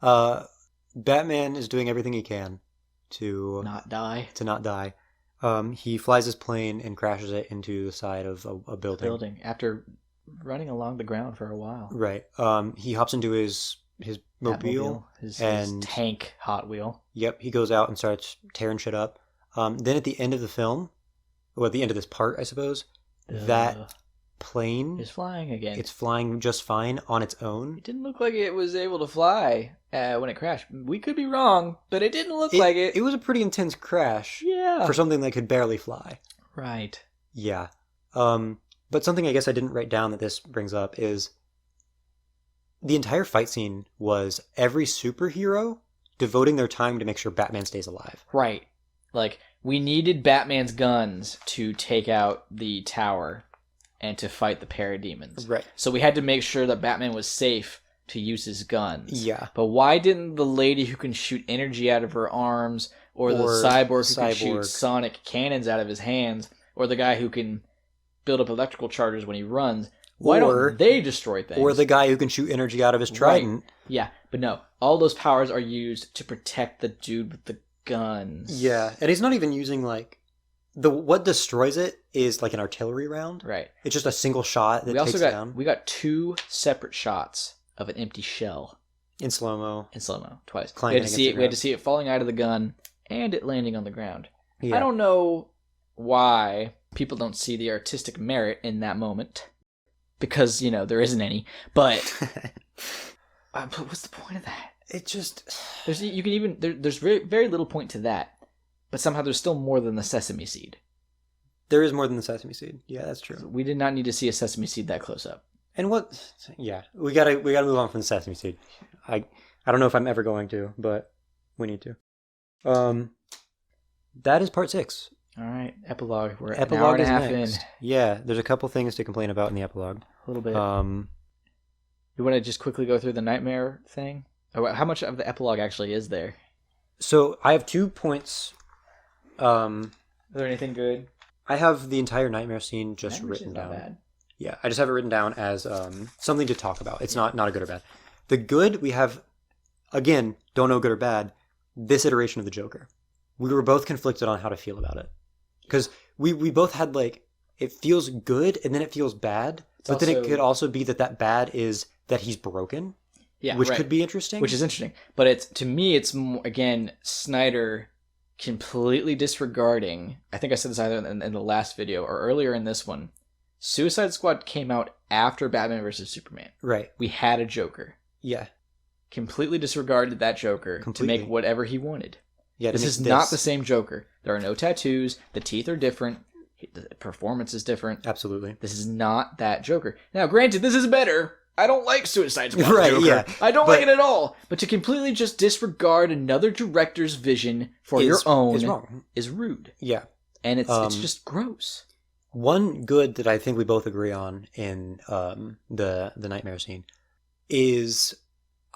Batman is doing everything he can to not die. He flies his plane and crashes it into the side of a building. After running along the ground for a while. Right. He hops into his mobile, his tank Hot Wheel. Yep. He goes out and starts tearing shit up. Then at the end of the film, at the end of this part, I suppose, that plane is flying again. It's flying just fine on its own. It didn't look like it was able to fly when it crashed. We could be wrong, but it didn't look like it. It was a pretty intense crash. Yeah. For something that could barely fly. Right. Yeah. But something I guess I didn't write down that this brings up is the entire fight scene was every superhero devoting their time to make sure Batman stays alive. Right. Like, we needed Batman's guns to take out the tower and to fight the parademons. Right. So we had to make sure that Batman was safe to use his guns. Yeah. But why didn't the lady who can shoot energy out of her arms, or the cyborg who can shoot sonic cannons out of his hands, or the guy who can build up electrical charges when he runs, why don't they destroy things? Or the guy who can shoot energy out of his trident. Right. Yeah, but no. All those powers are used to protect the dude with the guns. Yeah, and he's not even using, like... What destroys it is, like, an artillery round. Right. It's just a single shot that takes it down. We got 2 separate shots of an empty shell. In slow-mo. Twice. We had to see it falling out of the gun and it landing on the ground. Yeah. I don't know why people don't see the artistic merit in that moment. Because, there isn't any. But what's the point of that? It just... There's very, very little point to that. But somehow there's still more than the sesame seed. There is more than the sesame seed. Yeah, that's true. So we did not need to see a sesame seed that close up. And what... Yeah, we gotta move on from the sesame seed. I don't know if I'm ever going to, but we need to. That is part 6. All right, epilogue. We're an hour and a half in. Yeah, there's a couple things to complain about in the epilogue. A little bit. You want to just quickly go through the nightmare thing? Or how much of the epilogue actually is there? So I have 2 points. Is there anything good? I have the entire nightmare scene just written down. Not bad. Yeah, I just have it written down as something to talk about. It's not a good or bad. The good, we have, again, don't know good or bad, this iteration of the Joker. We were both conflicted on how to feel about it. Because we both had, like, it feels good and then it feels bad. But then it could also be that bad is that he's broken. Yeah, which could be interesting. Which is interesting. But to me, it's more, again, Snyder completely disregarding, I think I said this either in the last video or earlier in this one, Suicide Squad came out after Batman vs. Superman. Right. We had a Joker. Yeah. Completely disregarded that Joker to make whatever he wanted. Yeah, This is not the same Joker. There are no tattoos. The teeth are different. The performance is different. Absolutely. This is not that Joker. Now, granted, this is better. I don't like Suicide Squad Right, Joker. yeah. I don't like it at all. But to completely just disregard another director's vision for your own is wrong. is rude. Yeah. And it's just gross. One good that I think we both agree on in the nightmare scene is,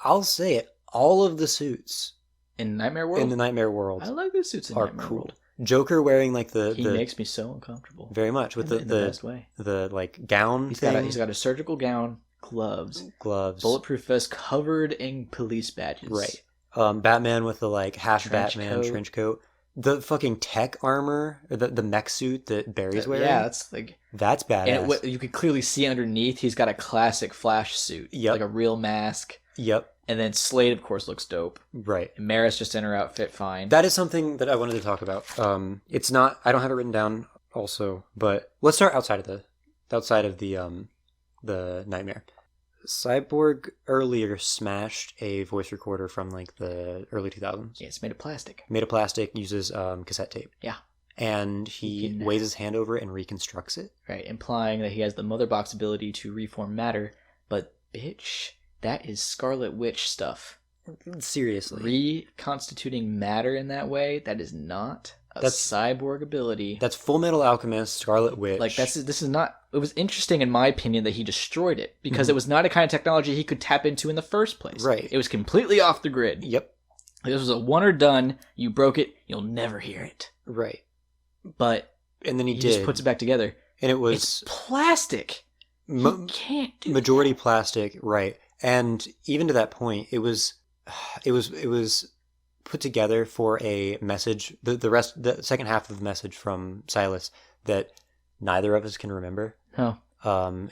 I'll say it, all of the suits In Nightmare World? in the nightmare world I like the suits in are Nightmare cool. World. Joker wearing like He makes me so uncomfortable. very much with in the best way. the like gown thing. He's got a surgical gown, gloves, bulletproof vest covered in police badges. Right. Batman with the like half Batman trench coat. The fucking tech armor, or the mech suit that Barry's wearing. Yeah, that's like... That's badass. And you could clearly see underneath, he's got a classic Flash suit. Yep. Like a real mask. Yep. And then Slade, of course, looks dope. Right. And Mara's just in her outfit fine. That is something that I wanted to talk about. It's not... I don't have it written down also, but let's start outside of the nightmare. Cyborg earlier smashed a voice recorder from like the early 2000s. Yeah, it's made of plastic. Made of plastic, uses cassette tape. Yeah. And he waves his hand over it and reconstructs it. Right, implying that he has the Mother Box ability to reform matter. But, bitch, that is Scarlet Witch stuff. Seriously. Reconstituting matter in that way, that is not a cyborg ability. That's Full Metal Alchemist, Scarlet Witch. Like, this is not... It was interesting, in my opinion, that he destroyed it. Because it was not a kind of technology he could tap into in the first place. Right. It was completely off the grid. Yep. This was a one or done. You broke it, you'll never hear it. Right. But... And then he just puts it back together. And it was... It's plastic. You can't do majority that. Plastic, right. And even to that point, it was put together for a message, the second half of the message from Silas that neither of us can remember. Oh.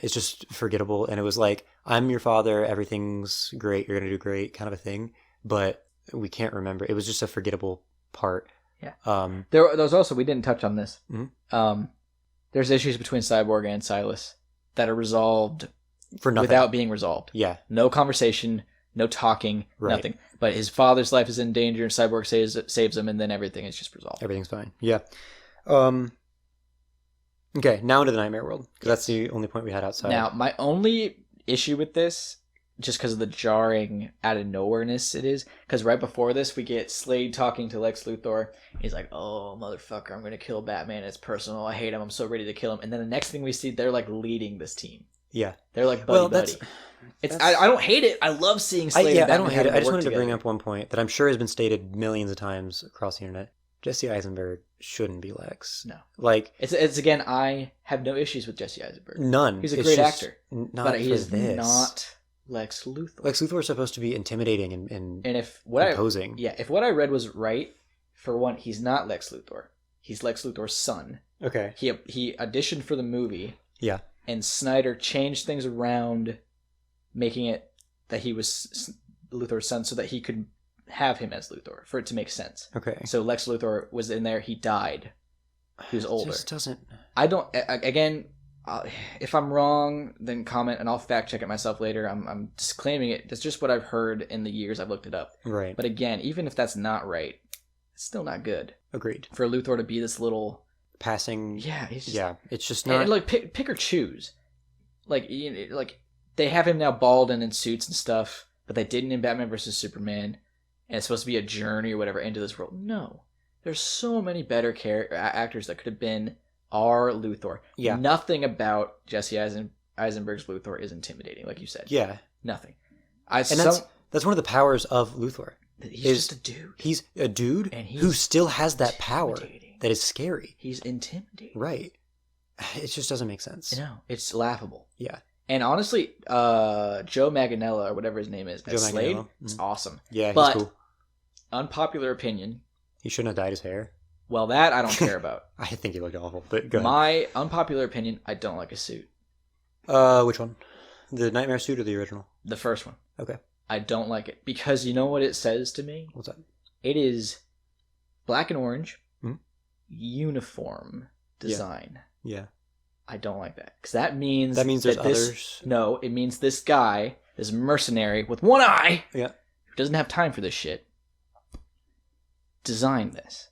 It's just forgettable. And it was like, I'm your father, everything's great, you're going to do great, kind of a thing. But we can't remember. It was just a forgettable part. Yeah. There was also, we didn't touch on this. Mm-hmm. There's issues between Cyborg and Silas that are resolved for nothing. Without being resolved. Yeah. No conversation, no talking, nothing. But his father's life is in danger and Cyborg saves him, and then everything is just resolved. Everything's fine. Yeah. Okay, now into the nightmare world, because that's the only point we had outside. Now, my only issue with this, just because of the jarring out of nowhereness it is, because right before this we get Slade talking to Lex Luthor. He's like, "Oh motherfucker, I'm gonna kill Batman. It's personal. I hate him. I'm so ready to kill him." And then the next thing we see, they're like leading this team. Yeah, they're like buddy. I don't hate it. I love seeing Slade. I don't hate it. I just wanted to bring up one point that I'm sure has been stated millions of times across the internet. Jesse Eisenberg shouldn't be Lex. No, like it's again. I have no issues with Jesse Eisenberg. None. He's a great actor, but he is this. not Lex Luthor. Lex Luthor is supposed to be intimidating and if imposing. If what I read was right, for one, he's not Lex Luthor. He's Lex Luthor's son. Okay. He auditioned for the movie. Yeah. And Snyder changed things around, making it that he was Luthor's son so that he could have him as Luthor, for it to make sense. Okay. So Lex Luthor was in there. He died. He was older. It just doesn't... I don't... Again, if I'm wrong, then comment, and I'll fact check it myself later. I'm just claiming it. That's just what I've heard in the years I've looked it up. Right. But again, even if that's not right, it's still not good. Agreed. For Luthor to be this little... passing... Yeah, he's just... Yeah, it's just not... And like, pick or choose. Like, they have him now bald and in suits and stuff, but they didn't in Batman vs. Superman, and it's supposed to be a journey or whatever into this world. No. There's so many better actors that could have been our Luthor. Yeah. Nothing about Jesse Eisenberg's Luthor is intimidating, like you said. Yeah. Nothing. That's one of the powers of Luthor. He's just a dude. He's a dude who still has that power that is scary. He's intimidating. Right. It just doesn't make sense. No, it's laughable. Yeah. And honestly, Joe Manganiello, or whatever his name is, as Slade, it's awesome. Yeah, he's cool. Unpopular opinion. He shouldn't have dyed his hair. Well, that I don't care about. I think he looked awful, but go ahead. My unpopular opinion, I don't like his suit. Which one? The Nightmare suit or the original? The first one. Okay. I don't like it. Because you know what it says to me? What's that? It is black and orange, uniform design. Yeah. I don't like that. Because that means... there's others? No, it means this guy, this mercenary with one eye, who doesn't have time for this shit, designed this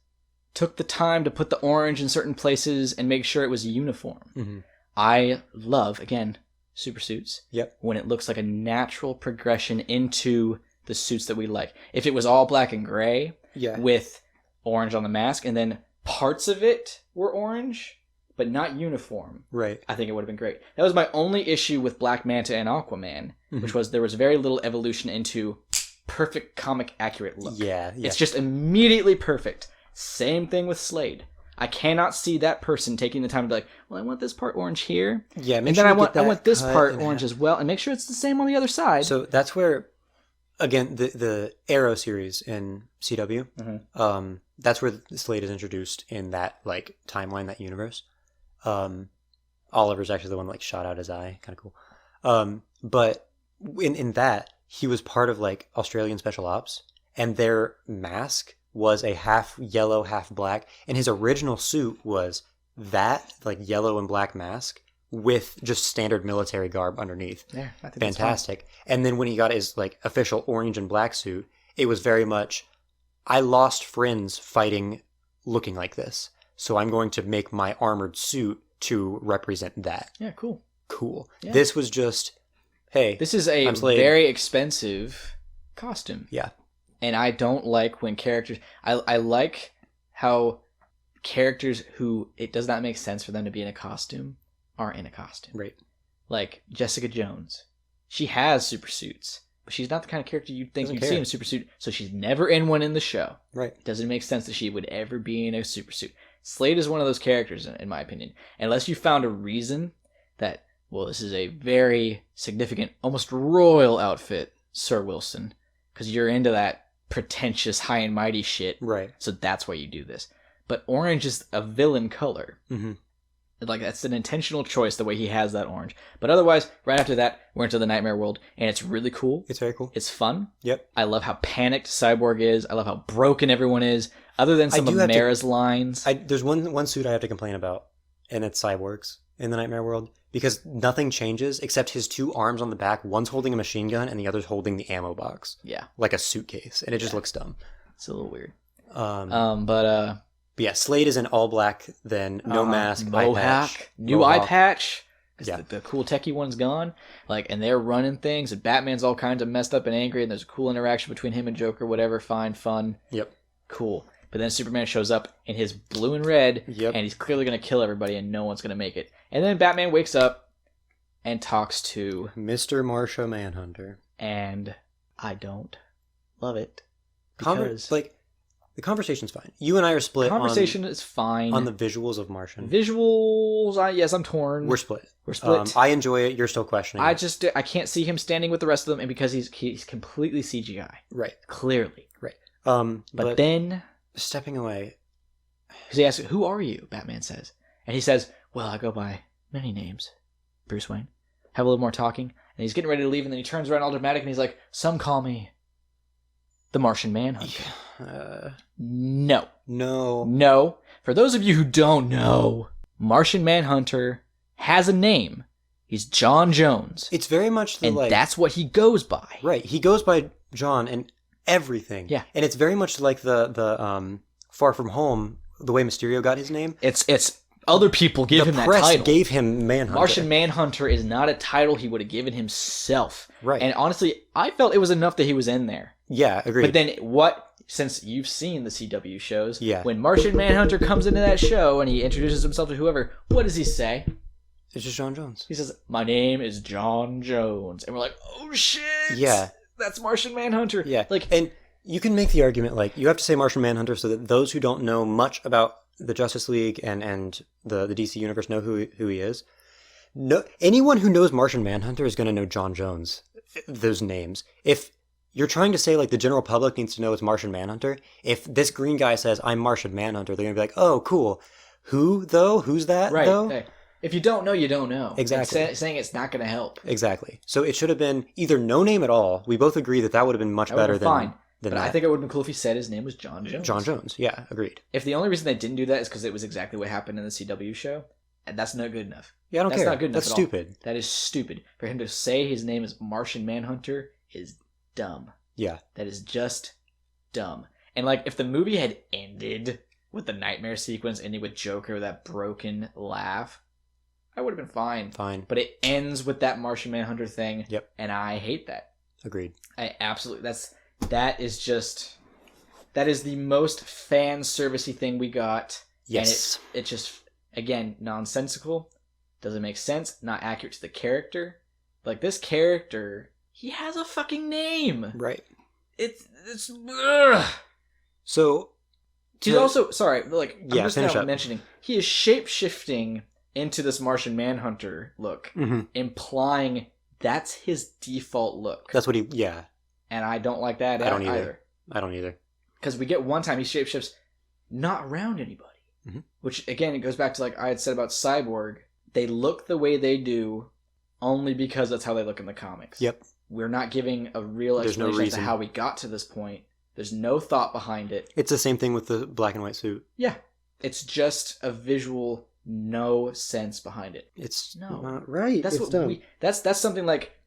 took the time to put the orange in certain places and make sure it was uniform. Mm-hmm. I love, again, super suits. Yep. When it looks like a natural progression into the suits that we like. If it was all black and gray with orange on the mask and then parts of it were orange, but not uniform, right? I think it would have been great. That was my only issue with Black Manta and Aquaman, which was there was very little evolution into perfect comic accurate look. Yeah. It's just immediately perfect. Same thing with Slade. I cannot see that person taking the time to be like, well, I want this part orange here. Yeah, and then I want this part orange as well, and make sure it's the same on the other side. So that's where, again, the Arrow series in CW, that's where Slade is introduced in that like timeline, that universe. Oliver's actually the one like shot out his eye, kind of cool. But in that, he was part of like Australian Special Ops, and their mask was a half yellow, half black, and his original suit was that like yellow and black mask with just standard military garb underneath. Yeah, I think fantastic. And then when he got his like official orange and black suit, it was very much, I lost friends fighting looking like this, so I'm going to make my armored suit to represent that. Yeah, cool. Yeah. This was just, hey, this is a very expensive costume. Yeah. And I don't like when characters... I like how characters who it does not make sense for them to be in a costume are in a costume. Right. Like Jessica Jones. She has super suits, but she's not the kind of character you'd think you'd see in a super suit, so she's never in one in the show. Right. It doesn't make sense that she would ever be in a super suit. Slade is one of those characters, in my opinion. Unless you found a reason that, well, this is a very significant, almost royal outfit, Sir Wilson, because you're into that pretentious high and mighty shit. Right. So that's why you do this. But orange is a villain color. Mm-hmm. Like, that's an intentional choice, the way he has that orange. But otherwise, right after that, we're into the Nightmare world, and it's really cool. It's very cool. It's fun. Yep. I love how panicked Cyborg is. I love how broken everyone is. Other than some of Mara's lines. There's one suit I have to complain about, and it's Cyborg's in the Nightmare world, because nothing changes except his two arms on the back. One's holding a machine gun, and the other's holding the ammo box. Yeah. Like a suitcase, and it just looks dumb. It's a little weird. But yeah, Slade is in all black, then no mask, eye patch. New eye patch. Yeah. The cool techie one's gone. Like, and they're running things, and Batman's all kinds of messed up and angry, and there's a cool interaction between him and Joker, whatever, fine, fun. Yep. Cool. But then Superman shows up in his blue and red, and he's clearly going to kill everybody, and no one's going to make it. And then Batman wakes up and talks to Mr. Martian Manhunter. And I don't love it. Because, the conversation's fine. You and I are split. Conversation is fine. On the visuals of Martian. Visuals, yes, I'm torn. We're split. I enjoy it. You're still questioning it. I can't see him standing with the rest of them, and because he's completely CGI. Right. Clearly. Right. But then... Stepping away. Because he asks, who are you? Batman says. And he says, well, I go by many names. Bruce Wayne. Have a little more talking. And he's getting ready to leave, and then he turns around all dramatic, and he's like, some call me the Martian Manhunter. No. For those of you who don't know, Martian Manhunter has a name. He's John Jones. It's very much and that's what he goes by. Right. He goes by John and everything. Yeah. And it's very much like the Far From Home, the way Mysterio got his name. It's other people give him that title. The press gave him Manhunter. Martian Manhunter is not a title he would have given himself. Right. And honestly, I felt it was enough that he was in there. Yeah, agreed. But then since you've seen the CW shows, yeah. When Martian Manhunter comes into that show and he introduces himself to whoever, what does he say? It's just John Jones. He says, my name is John Jones. And we're like, oh shit! Yeah. That's Martian Manhunter. Yeah. And you can make the argument, you have to say Martian Manhunter so that those who don't know much about the Justice League and the DC Universe know who he is. No, anyone who knows Martian Manhunter is going to know John Jones, those names. If you're trying to say, the general public needs to know it's Martian Manhunter, if this green guy says, I'm Martian Manhunter, they're going to be like, oh, cool. Who, though? Who's that, right, though? Right. If you don't know, you don't know. Exactly. Saying it's not going to help. Exactly. So it should have been either no name at all. We both agree that would have been much better than that. I think it would have been cool if he said his name was John Jones. John Jones, yeah, agreed. If the only reason they didn't do that is because it was exactly what happened in the CW show, and that's not good enough. Yeah, I don't care. That's not good enough. That's stupid. That is stupid. For him to say his name is Martian Manhunter is dumb. Yeah. That is just dumb. And like if the movie had ended with the nightmare sequence ending with Joker with that broken laugh, I would have been fine. Fine. But it ends with that Martian Manhunter thing. Yep. And I hate that. Agreed. I absolutely that is the most fan servicey thing we got. Yes. And it just, again, nonsensical. Doesn't make sense. Not accurate to the character. Like this character, he has a fucking name. Right. It's ugh. So He's also, sorry, like, I'm just finish now up. mentioning, he is shape-shifting into this Martian Manhunter look, implying that's his default look. That's what And I don't like that I don't either. I don't either. Because we get one time he shapeshifts not around anybody. Mm-hmm. Which, again, it goes back to, like I had said about Cyborg. They look the way they do only because that's how they look in the comics. Yep. We're not giving a real explanation as to how we got to this point. There's no thought behind it. It's the same thing with the black and white suit. Yeah. It's just a visual, no sense behind it. It's No. not right. That's it's what dumb. that's something like,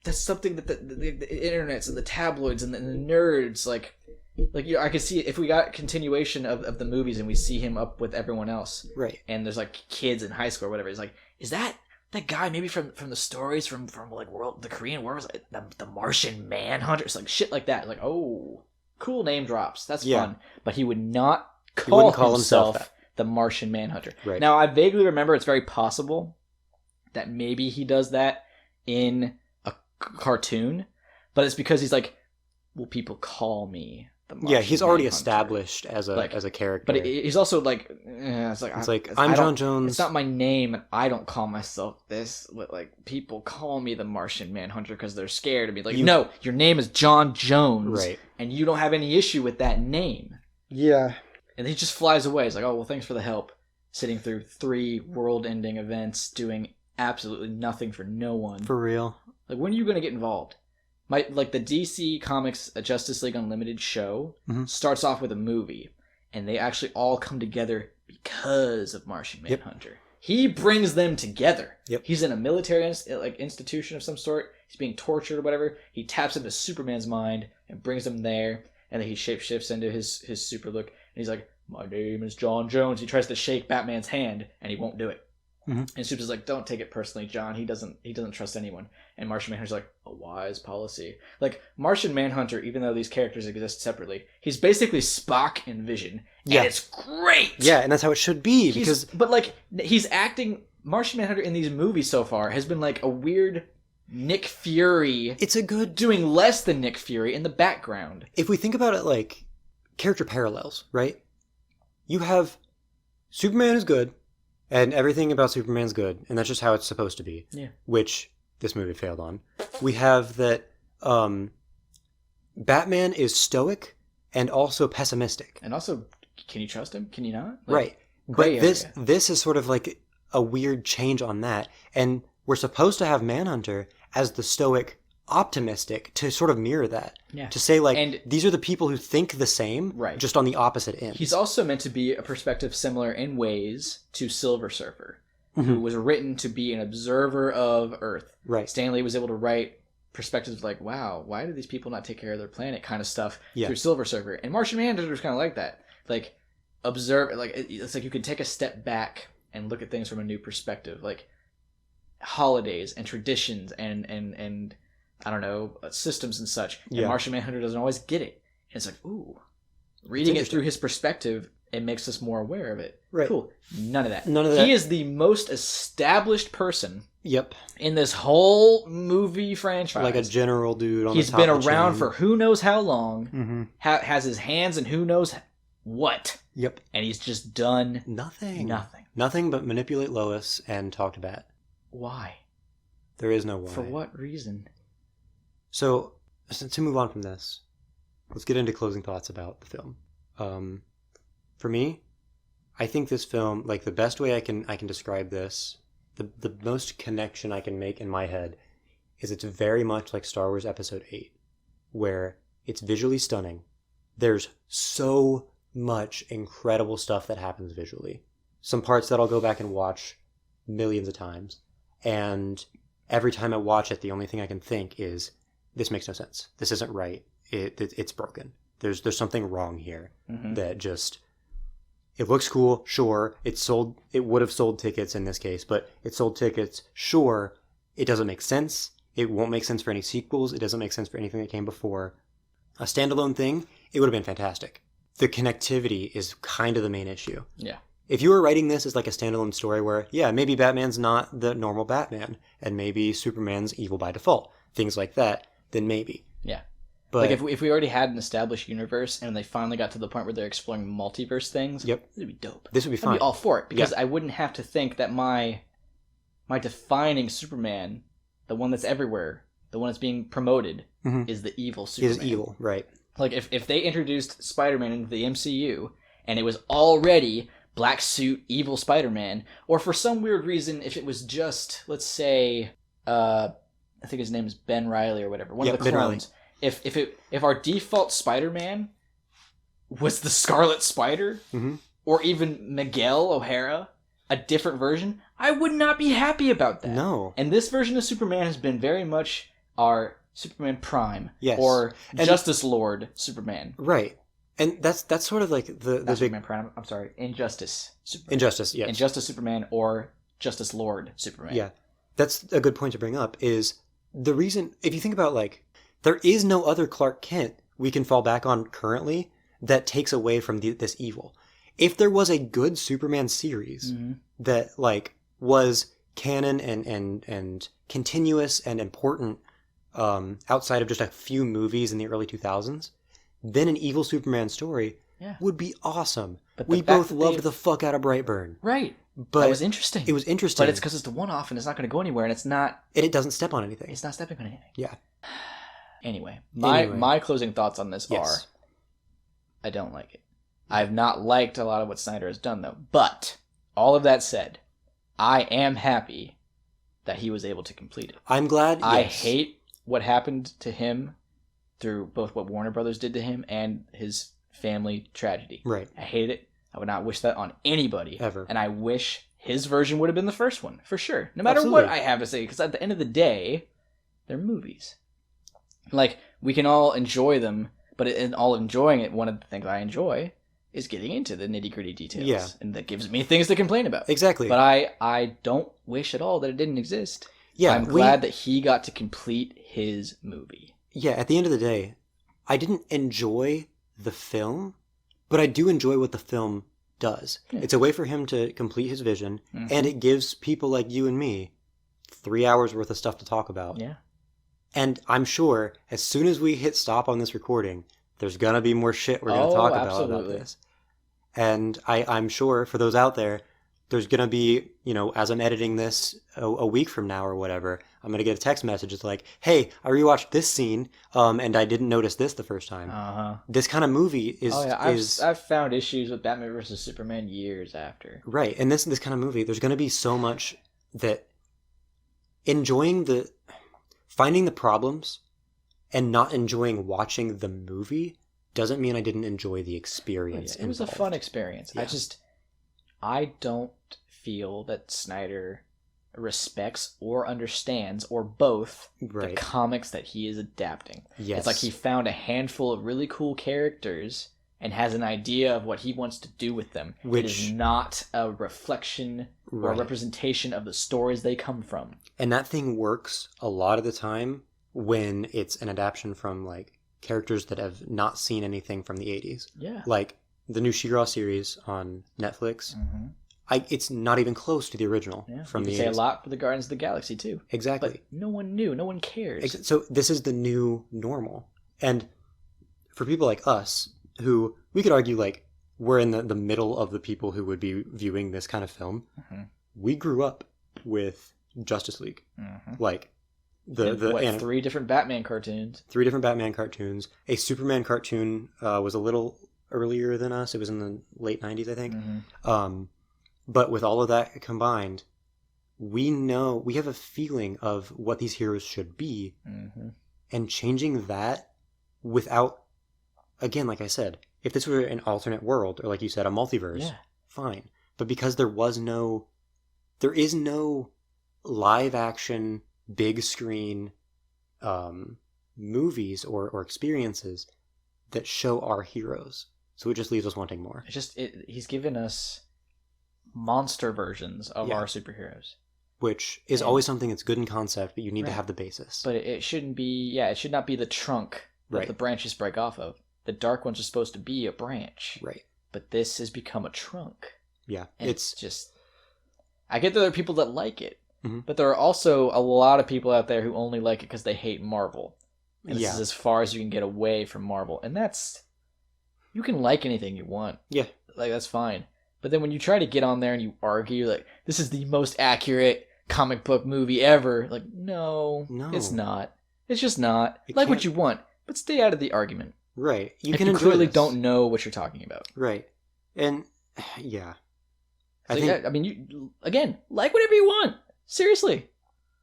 that's something that the internets and the tabloids and the nerds, like I could see if we got continuation of the movies and we see him up with everyone else. Right. And there's like kids in high school or whatever. It's like, is that guy maybe from the stories from like the Korean War, was like the Martian Manhunter? It's like shit like that. Like, oh, cool name drops. That's fun. But he would not call himself that. the Martian Manhunter. Right. Now, I vaguely remember it's very possible that maybe he does that in a cartoon, but it's because he's like, well, people call me the Martian he's already Manhunter. Established as a character. But he's also like, it's like I'm John Jones. It's not my name, and I don't call myself this. But like, people call me the Martian Manhunter because they're scared of me. Like, no, your name is John Jones, right? And you don't have any issue with that name. Yeah. And he just flies away. He's like, oh well, thanks for the help. Sitting through 3 world-ending events, doing absolutely nothing for no one. For real. Like, when are you going to get involved? Like the DC Comics Justice League Unlimited show starts off with a movie, and they actually all come together because of Martian Manhunter. Yep. He brings them together. Yep. He's in a military institution of some sort. He's being tortured or whatever. He taps into Superman's mind and brings him there, and then he shapeshifts into his super look, and he's like, my name is John Jones. He tries to shake Batman's hand, and he won't do it. And Super's like, don't take it personally, John. He doesn't trust anyone. And Martian Manhunter's like, a wise policy. Like, Martian Manhunter, even though these characters exist separately, he's basically Spock and Vision. And it's great! Yeah, and that's how it should be. But like, he's acting... Martian Manhunter in these movies so far has been like a weird Nick Fury. It's a good... doing less than Nick Fury in the background. If we think about it like character parallels, right? You have Superman is good, and everything about Superman's good, and that's just how it's supposed to be. Yeah. Which this movie failed on. We have that Batman is stoic and also pessimistic. And also, can you trust him? Can you not? Like, right. But this is sort of like a weird change on that. And we're supposed to have Manhunter as the stoic optimistic to sort of mirror that. Yeah. To say, like, and these are the people who think the same, right, just on the opposite end. He's also meant to be a perspective similar in ways to Silver Surfer, who was written to be an observer of Earth. Right. Stan Lee was able to write perspectives like, wow, why do these people not take care of their planet kind of stuff through Silver Surfer. And Martian Manhunter was kind of like that. Like, observe, like, it's like you can take a step back and look at things from a new perspective. Like, holidays and traditions and I don't know, systems and such. And Martian Manhunter doesn't always get it. And it's like, ooh. Reading it through his perspective, it makes us more aware of it. Right. Cool. None of that. He is the most established person in this whole movie franchise. Like a general dude on the top. He's been around for who knows how long. Has his hands in who knows what. Yep. And he's just done nothing. Nothing but manipulate Lois and talk to Bat. Why? There is no why. For what reason? So, to move on from this, let's get into closing thoughts about the film. For me, I think this film, like, the best way I can describe this, the most connection I can make in my head, is it's very much like Star Wars Episode 8, where it's visually stunning. There's so much incredible stuff that happens visually. Some parts that I'll go back and watch millions of times, and every time I watch it, the only thing I can think is, this makes no sense. This isn't right. It's broken. there's something wrong here. That just, it looks cool, sure. It would have sold tickets in this case, but it sold tickets, sure. It doesn't make sense. It won't make sense for any sequels. It doesn't make sense for anything that came before. A standalone thing, it would have been fantastic. The connectivity is kind of the main issue. Yeah. If you were writing this as like a standalone story where, yeah, maybe Batman's not the normal Batman, and maybe Superman's evil by default, things like that, then maybe. Yeah. But like if we already had an established universe and they finally got to the point where they're exploring multiverse things, yep, it'd be dope. This would be fun. I'd be all for it because I wouldn't have to think that my defining Superman, the one that's everywhere, the one that's being promoted, is the evil Superman. Is evil, right? Like if they introduced Spider-Man into the MCU and it was already black suit evil Spider-Man, or for some weird reason if it was just, let's say, I think his name is Ben Reilly or whatever, one of the clones. If our default Spider-Man was the Scarlet Spider, or even Miguel O'Hara, a different version, I would not be happy about that. No. And this version of Superman has been very much our Superman Prime, yes, or Justice Lord Superman. Right. And that's sort of like the big... Superman Prime, I'm sorry, Injustice Superman. Injustice, yes. Injustice Superman or Justice Lord Superman. Yeah. That's a good point to bring up, is the reason, if you think about, like, there is no other Clark Kent we can fall back on currently that takes away from this evil. If there was a good Superman series that, like, was canon and continuous and important outside of just a few movies in the early 2000s, then an evil Superman story would be awesome. But we both loved the fuck out of Brightburn. Right. But that was interesting. It was interesting. But it's because it's the one-off and it's not going to go anywhere, and it's not... And it doesn't step on anything. It's not stepping on anything. Yeah. Anyway, my closing thoughts on this are, I don't like it. I've not liked a lot of what Snyder has done, though. But, all of that said, I am happy that he was able to complete it. I'm glad, I hate what happened to him through both what Warner Brothers did to him and his family tragedy. Right. I hate it. I would not wish that on anybody. Ever. And I wish his version would have been the first one, for sure. No matter what I have to say, because at the end of the day, they're movies. Like, we can all enjoy them, but in all enjoying it, one of the things I enjoy is getting into the nitty-gritty details. Yeah. And that gives me things to complain about. Exactly. But I don't wish at all that it didn't exist. Yeah, I'm glad that he got to complete his movie. Yeah, at the end of the day, I didn't enjoy the film, but I do enjoy what the film does. Yeah. It's a way for him to complete his vision, and it gives people like you and me 3 hours worth of stuff to talk about. Yeah. And I'm sure as soon as we hit stop on this recording, there's going to be more shit we're going to talk about this. And I'm sure for those out there, there's going to be, you know, as I'm editing this a week from now or whatever, I'm going to get a text message. It's like, hey, I rewatched this scene, and I didn't notice this the first time. This kind of movie is... Oh, yeah. I've found issues with Batman vs. Superman years after. Right. And this kind of movie, there's going to be so much that finding the problems and not enjoying watching the movie doesn't mean I didn't enjoy the experience. It was a fun experience. Yeah. I don't feel that Snyder respects or understands, or both, the comics that he is adapting. Yes. It's like he found a handful of really cool characters and has an idea of what he wants to do with them. Which it is not a reflection or a representation of the stories they come from. And that thing works a lot of the time when it's an adaptation from, like, characters that have not seen anything from the 80s. Yeah. Like the new She-Ra series on Netflix. It's not even close to the original from the 80s. You can say a lot for the Guardians of the Galaxy, too. Exactly. But no one knew. No one cares. So this is the new normal. And for people like us, who we could argue, like, we're in the middle of the people who would be viewing this kind of film, we grew up with Justice League. Like, three different Batman cartoons. 3 different Batman cartoons. A Superman cartoon was a little earlier than us. It was in the late 90s, I think. But with all of that combined, we have a feeling of what these heroes should be. And changing that without, again, like I said, if this were an alternate world, or like you said, a multiverse, fine. But because there is no live action, big screen movies or experiences that show our heroes. So it just leaves us wanting more. He's given us monster versions of our superheroes. Which is always something that's good in concept, but you need to have the basis. But it shouldn't be, it should not be the trunk that the branches break off of. The dark ones are supposed to be a branch. Right. But this has become a trunk. Yeah. And it's just, I get that there are people that like it, but there are also a lot of people out there who only like it because they hate Marvel. And this is as far as you can get away from Marvel. And that's, you can like anything you want. Yeah. Like, that's fine. But then when you try to get on there and you argue, like, this is the most accurate comic book movie ever, like, no, it's not. It's just not. Like what you want, but stay out of the argument. Right. You clearly don't know what you're talking about. Right. And, yeah. I mean, you, again, like whatever you want. Seriously.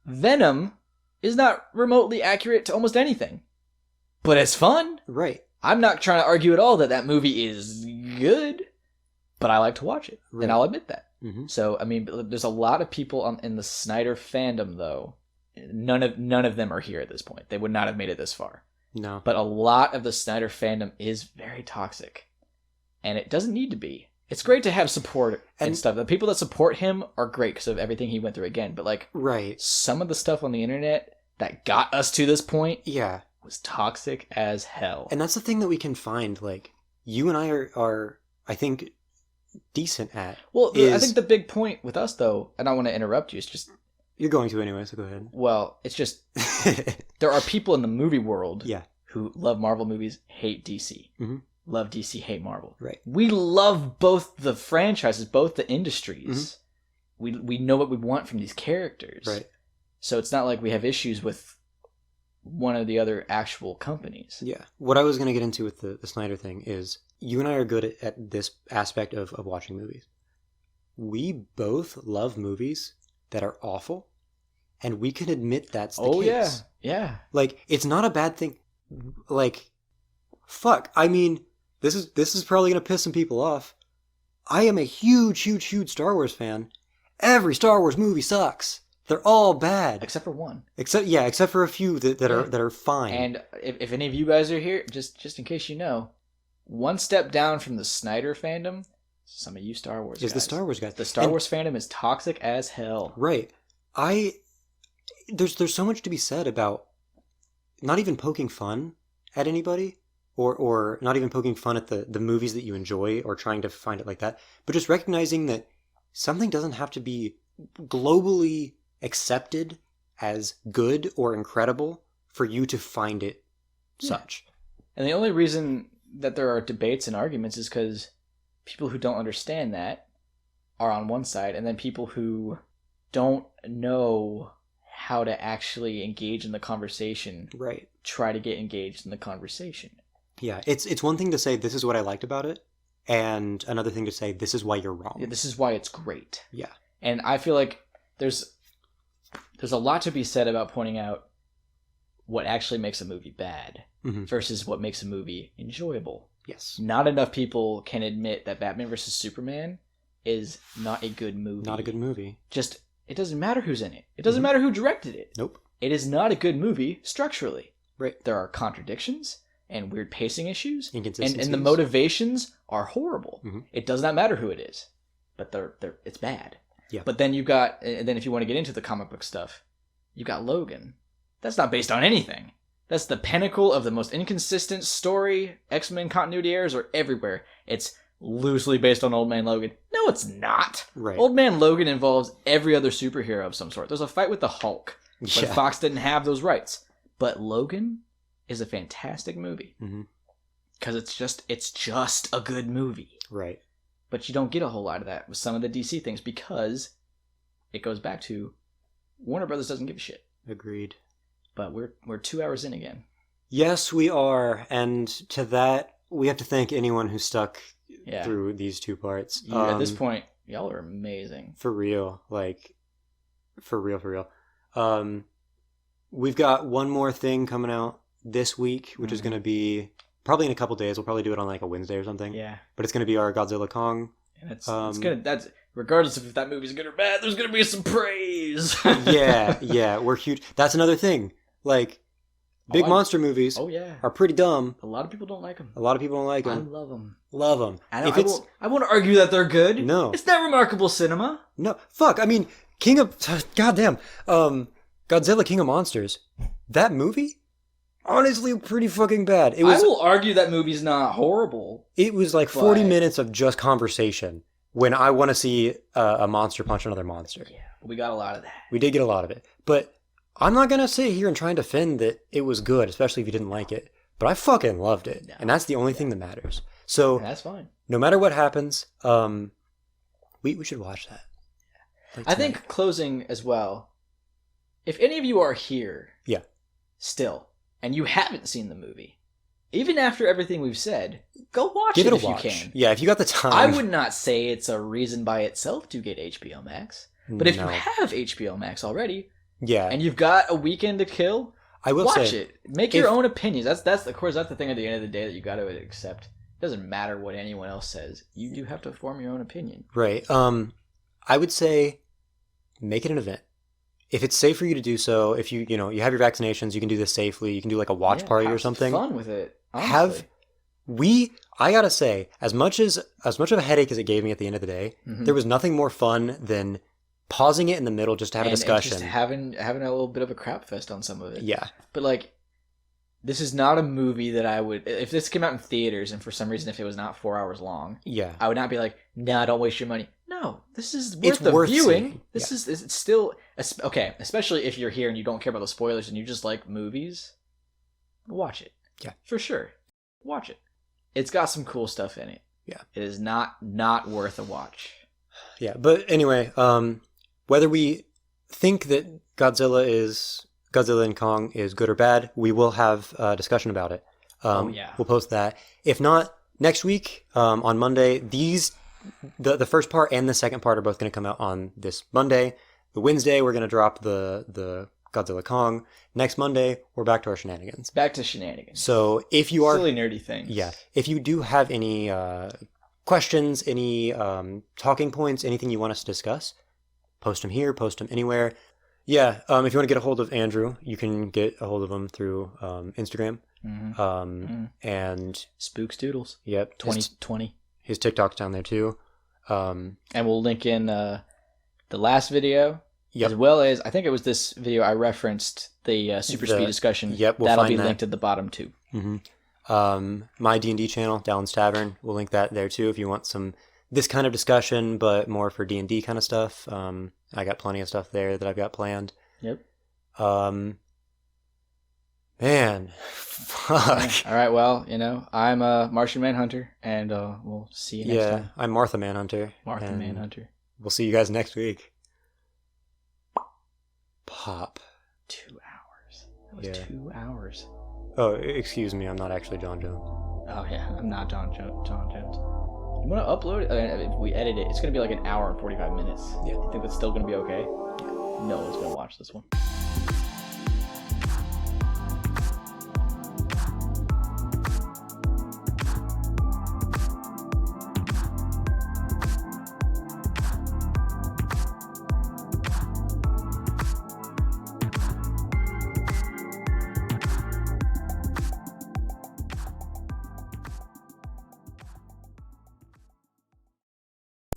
Venom is not remotely accurate to almost anything. But it's fun. Right. I'm not trying to argue at all that that movie is good, but I like to watch it. Right. And I'll admit that. Mm-hmm. So, I mean, there's a lot of people in the Snyder fandom, though. None of them are here at this point. They would not have made it this far. No. But a lot of the Snyder fandom is very toxic. And it doesn't need to be. It's great to have support and stuff. The people that support him are great because of everything he went through again. But, like, some of the stuff on the internet that got us to this point was toxic as hell. And that's the thing that we can find, like, you and I are I think, decent at. Well, I think the big point with us, though, and I want to interrupt you, it's just... You're going to anyway, so go ahead. Well, it's just... there are people in the movie world who love Marvel movies, hate DC. Mm-hmm. Love DC, hate Marvel. Right. We love both the franchises, both the industries. Mm-hmm. We know what we want from these characters. Right. So it's not like we have issues with one of the other actual companies. Yeah. What I was going to get into with the Snyder thing is you and I are good at this aspect of watching movies. We both love movies that are awful, and we can admit that's the case. Oh, yeah. Yeah. Like, it's not a bad thing. Like, fuck. I mean... This is probably going to piss some people off. I am a huge Star Wars fan. Every Star Wars movie sucks. They're all bad. Except for one. Except for a few that are fine. And if any of you guys are here, just in case you know, one step down from the Snyder fandom, some of you Star Wars guys. The Star Wars guys. The Star Wars fandom is toxic as hell. Right. There's so much to be said about not even poking fun at anybody. Or not even poking fun at the movies that you enjoy or trying to find it like that, but just recognizing that something doesn't have to be globally accepted as good or incredible for you to find it such. And the only reason that there are debates and arguments is because people who don't understand that are on one side, and then people who don't know how to actually engage in the conversation try to get engaged in the conversation. Yeah, it's one thing to say, this is what I liked about it, and another thing to say, this is why you're wrong. Yeah, this is why it's great. Yeah. And I feel like there's a lot to be said about pointing out what actually makes a movie bad versus what makes a movie enjoyable. Yes. Not enough people can admit that Batman vs. Superman is not a good movie. Not a good movie. Just, it doesn't matter who's in it. It doesn't matter who directed it. Nope. It is not a good movie structurally. Right. There are contradictions and weird pacing issues, inconsistencies, and the motivations are horrible. Mm-hmm. It does not matter who it is, but it's bad. Yeah. But then if you want to get into the comic book stuff, you got Logan. That's not based on anything. That's the pinnacle of the most inconsistent story. X-Men continuity errors are everywhere. It's loosely based on Old Man Logan. No, it's not. Right. Old Man Logan involves every other superhero of some sort. There's a fight with the Hulk, but Fox didn't have those rights. But Logan is a fantastic movie because it's just a good movie, right? But you don't get a whole lot of that with some of the DC things because it goes back to Warner Brothers doesn't give a shit. Agreed. But we're 2 hours in again. Yes, we are, and to that we have to thank anyone who stuck through these 2 parts. At this point, y'all are amazing. For real, like for real. We've got one more thing coming out this week, which is going to be probably in a couple days. We'll probably do it on like a Wednesday or something. Yeah. But it's going to be our Godzilla Kong. And it's gonna. That's regardless of if that movie's good or bad. There's gonna be some praise. yeah, we're huge. That's another thing. Like, Big monster movies Oh yeah. are pretty dumb. A lot of people don't like them. A lot of people don't like I them. love them. Love them. I won't argue that they're good. No. It's not remarkable cinema. No, fuck. I mean, goddamn, Godzilla King of Monsters. That movie, honestly, pretty fucking bad. I will argue that movie's not horrible. It was like 40 minutes of just conversation when I want to see a monster punch another monster. Yeah, we got a lot of that. We did get a lot of it, but I'm not gonna sit here and try and defend that it was good, especially if you didn't like it. But I fucking loved it, and that's the only thing that matters. So that's fine. No matter what happens, we should watch that. I think closing as well. If any of you are here, still, and you haven't seen the movie, even after everything we've said, go watch it if you can. Yeah, if you got the time. I would not say it's a reason by itself to get HBO Max, but if you have HBO Max already, and you've got a weekend to kill, I will watch it. Make your own opinions. That's of course that's the thing at the end of the day that you got to accept. It doesn't matter what anyone else says. You do have to form your own opinion. Right. I would say make it an event. If it's safe for you to do so, if you have your vaccinations, you can do this safely. You can do like a watch party or something. Have fun with it. Honestly. I gotta say, as much of a headache as it gave me at the end of the day, there was nothing more fun than pausing it in the middle just to have a discussion. And just having a little bit of a crap fest on some of it. Yeah. But like, this is not a movie that I would, if this came out in theaters and for some reason if it was not 4 hours long, I would not be like, nah, don't waste your money. No, this is worth viewing. Seeing. This is it's still, okay, especially if you're here and you don't care about the spoilers and you just like movies, watch it. Yeah. For sure. Watch it. It's got some cool stuff in it. Yeah. It is not worth a watch. Yeah, but anyway, whether we think that Godzilla and Kong is good or bad, we will have a discussion about it. We'll post that. If not, next week on Monday, the first part and the second part are both going to come out on this Monday. The Wednesday, we're going to drop the Godzilla Kong. Next Monday, we're back to our shenanigans. Back to shenanigans. So if you are... silly, nerdy things. Yeah. If you do have any questions, any talking points, anything you want us to discuss, post them here, post them anywhere. Yeah, if you want to get a hold of Andrew, you can get a hold of him through Instagram. And... Spooks Doodles. Yep. 2020. His TikTok's down there too. And we'll link in the last video, as well as, I think it was this video I referenced, the Super Speed discussion. Yep, that'll be linked at the bottom too. My D&D channel, Dallin's Tavern, we'll link that there too if you want this kind of discussion, but more for D&D kind of stuff. I got plenty of stuff there that I've got planned. Yep. Man, fuck. All right, well, I'm Martian Manhunter, and we'll see you next time. I'm Martha Manhunter. Manhunter. We'll see you guys next week. Pop. 2 hours. That was 2 hours. Oh, excuse me, I'm not actually John Jones. Oh, yeah, I'm not John Jones. You want to upload it? If we edit it, it's going to be like an hour and 45 minutes. Yeah. You think that's still going to be okay? No one's going to watch this one.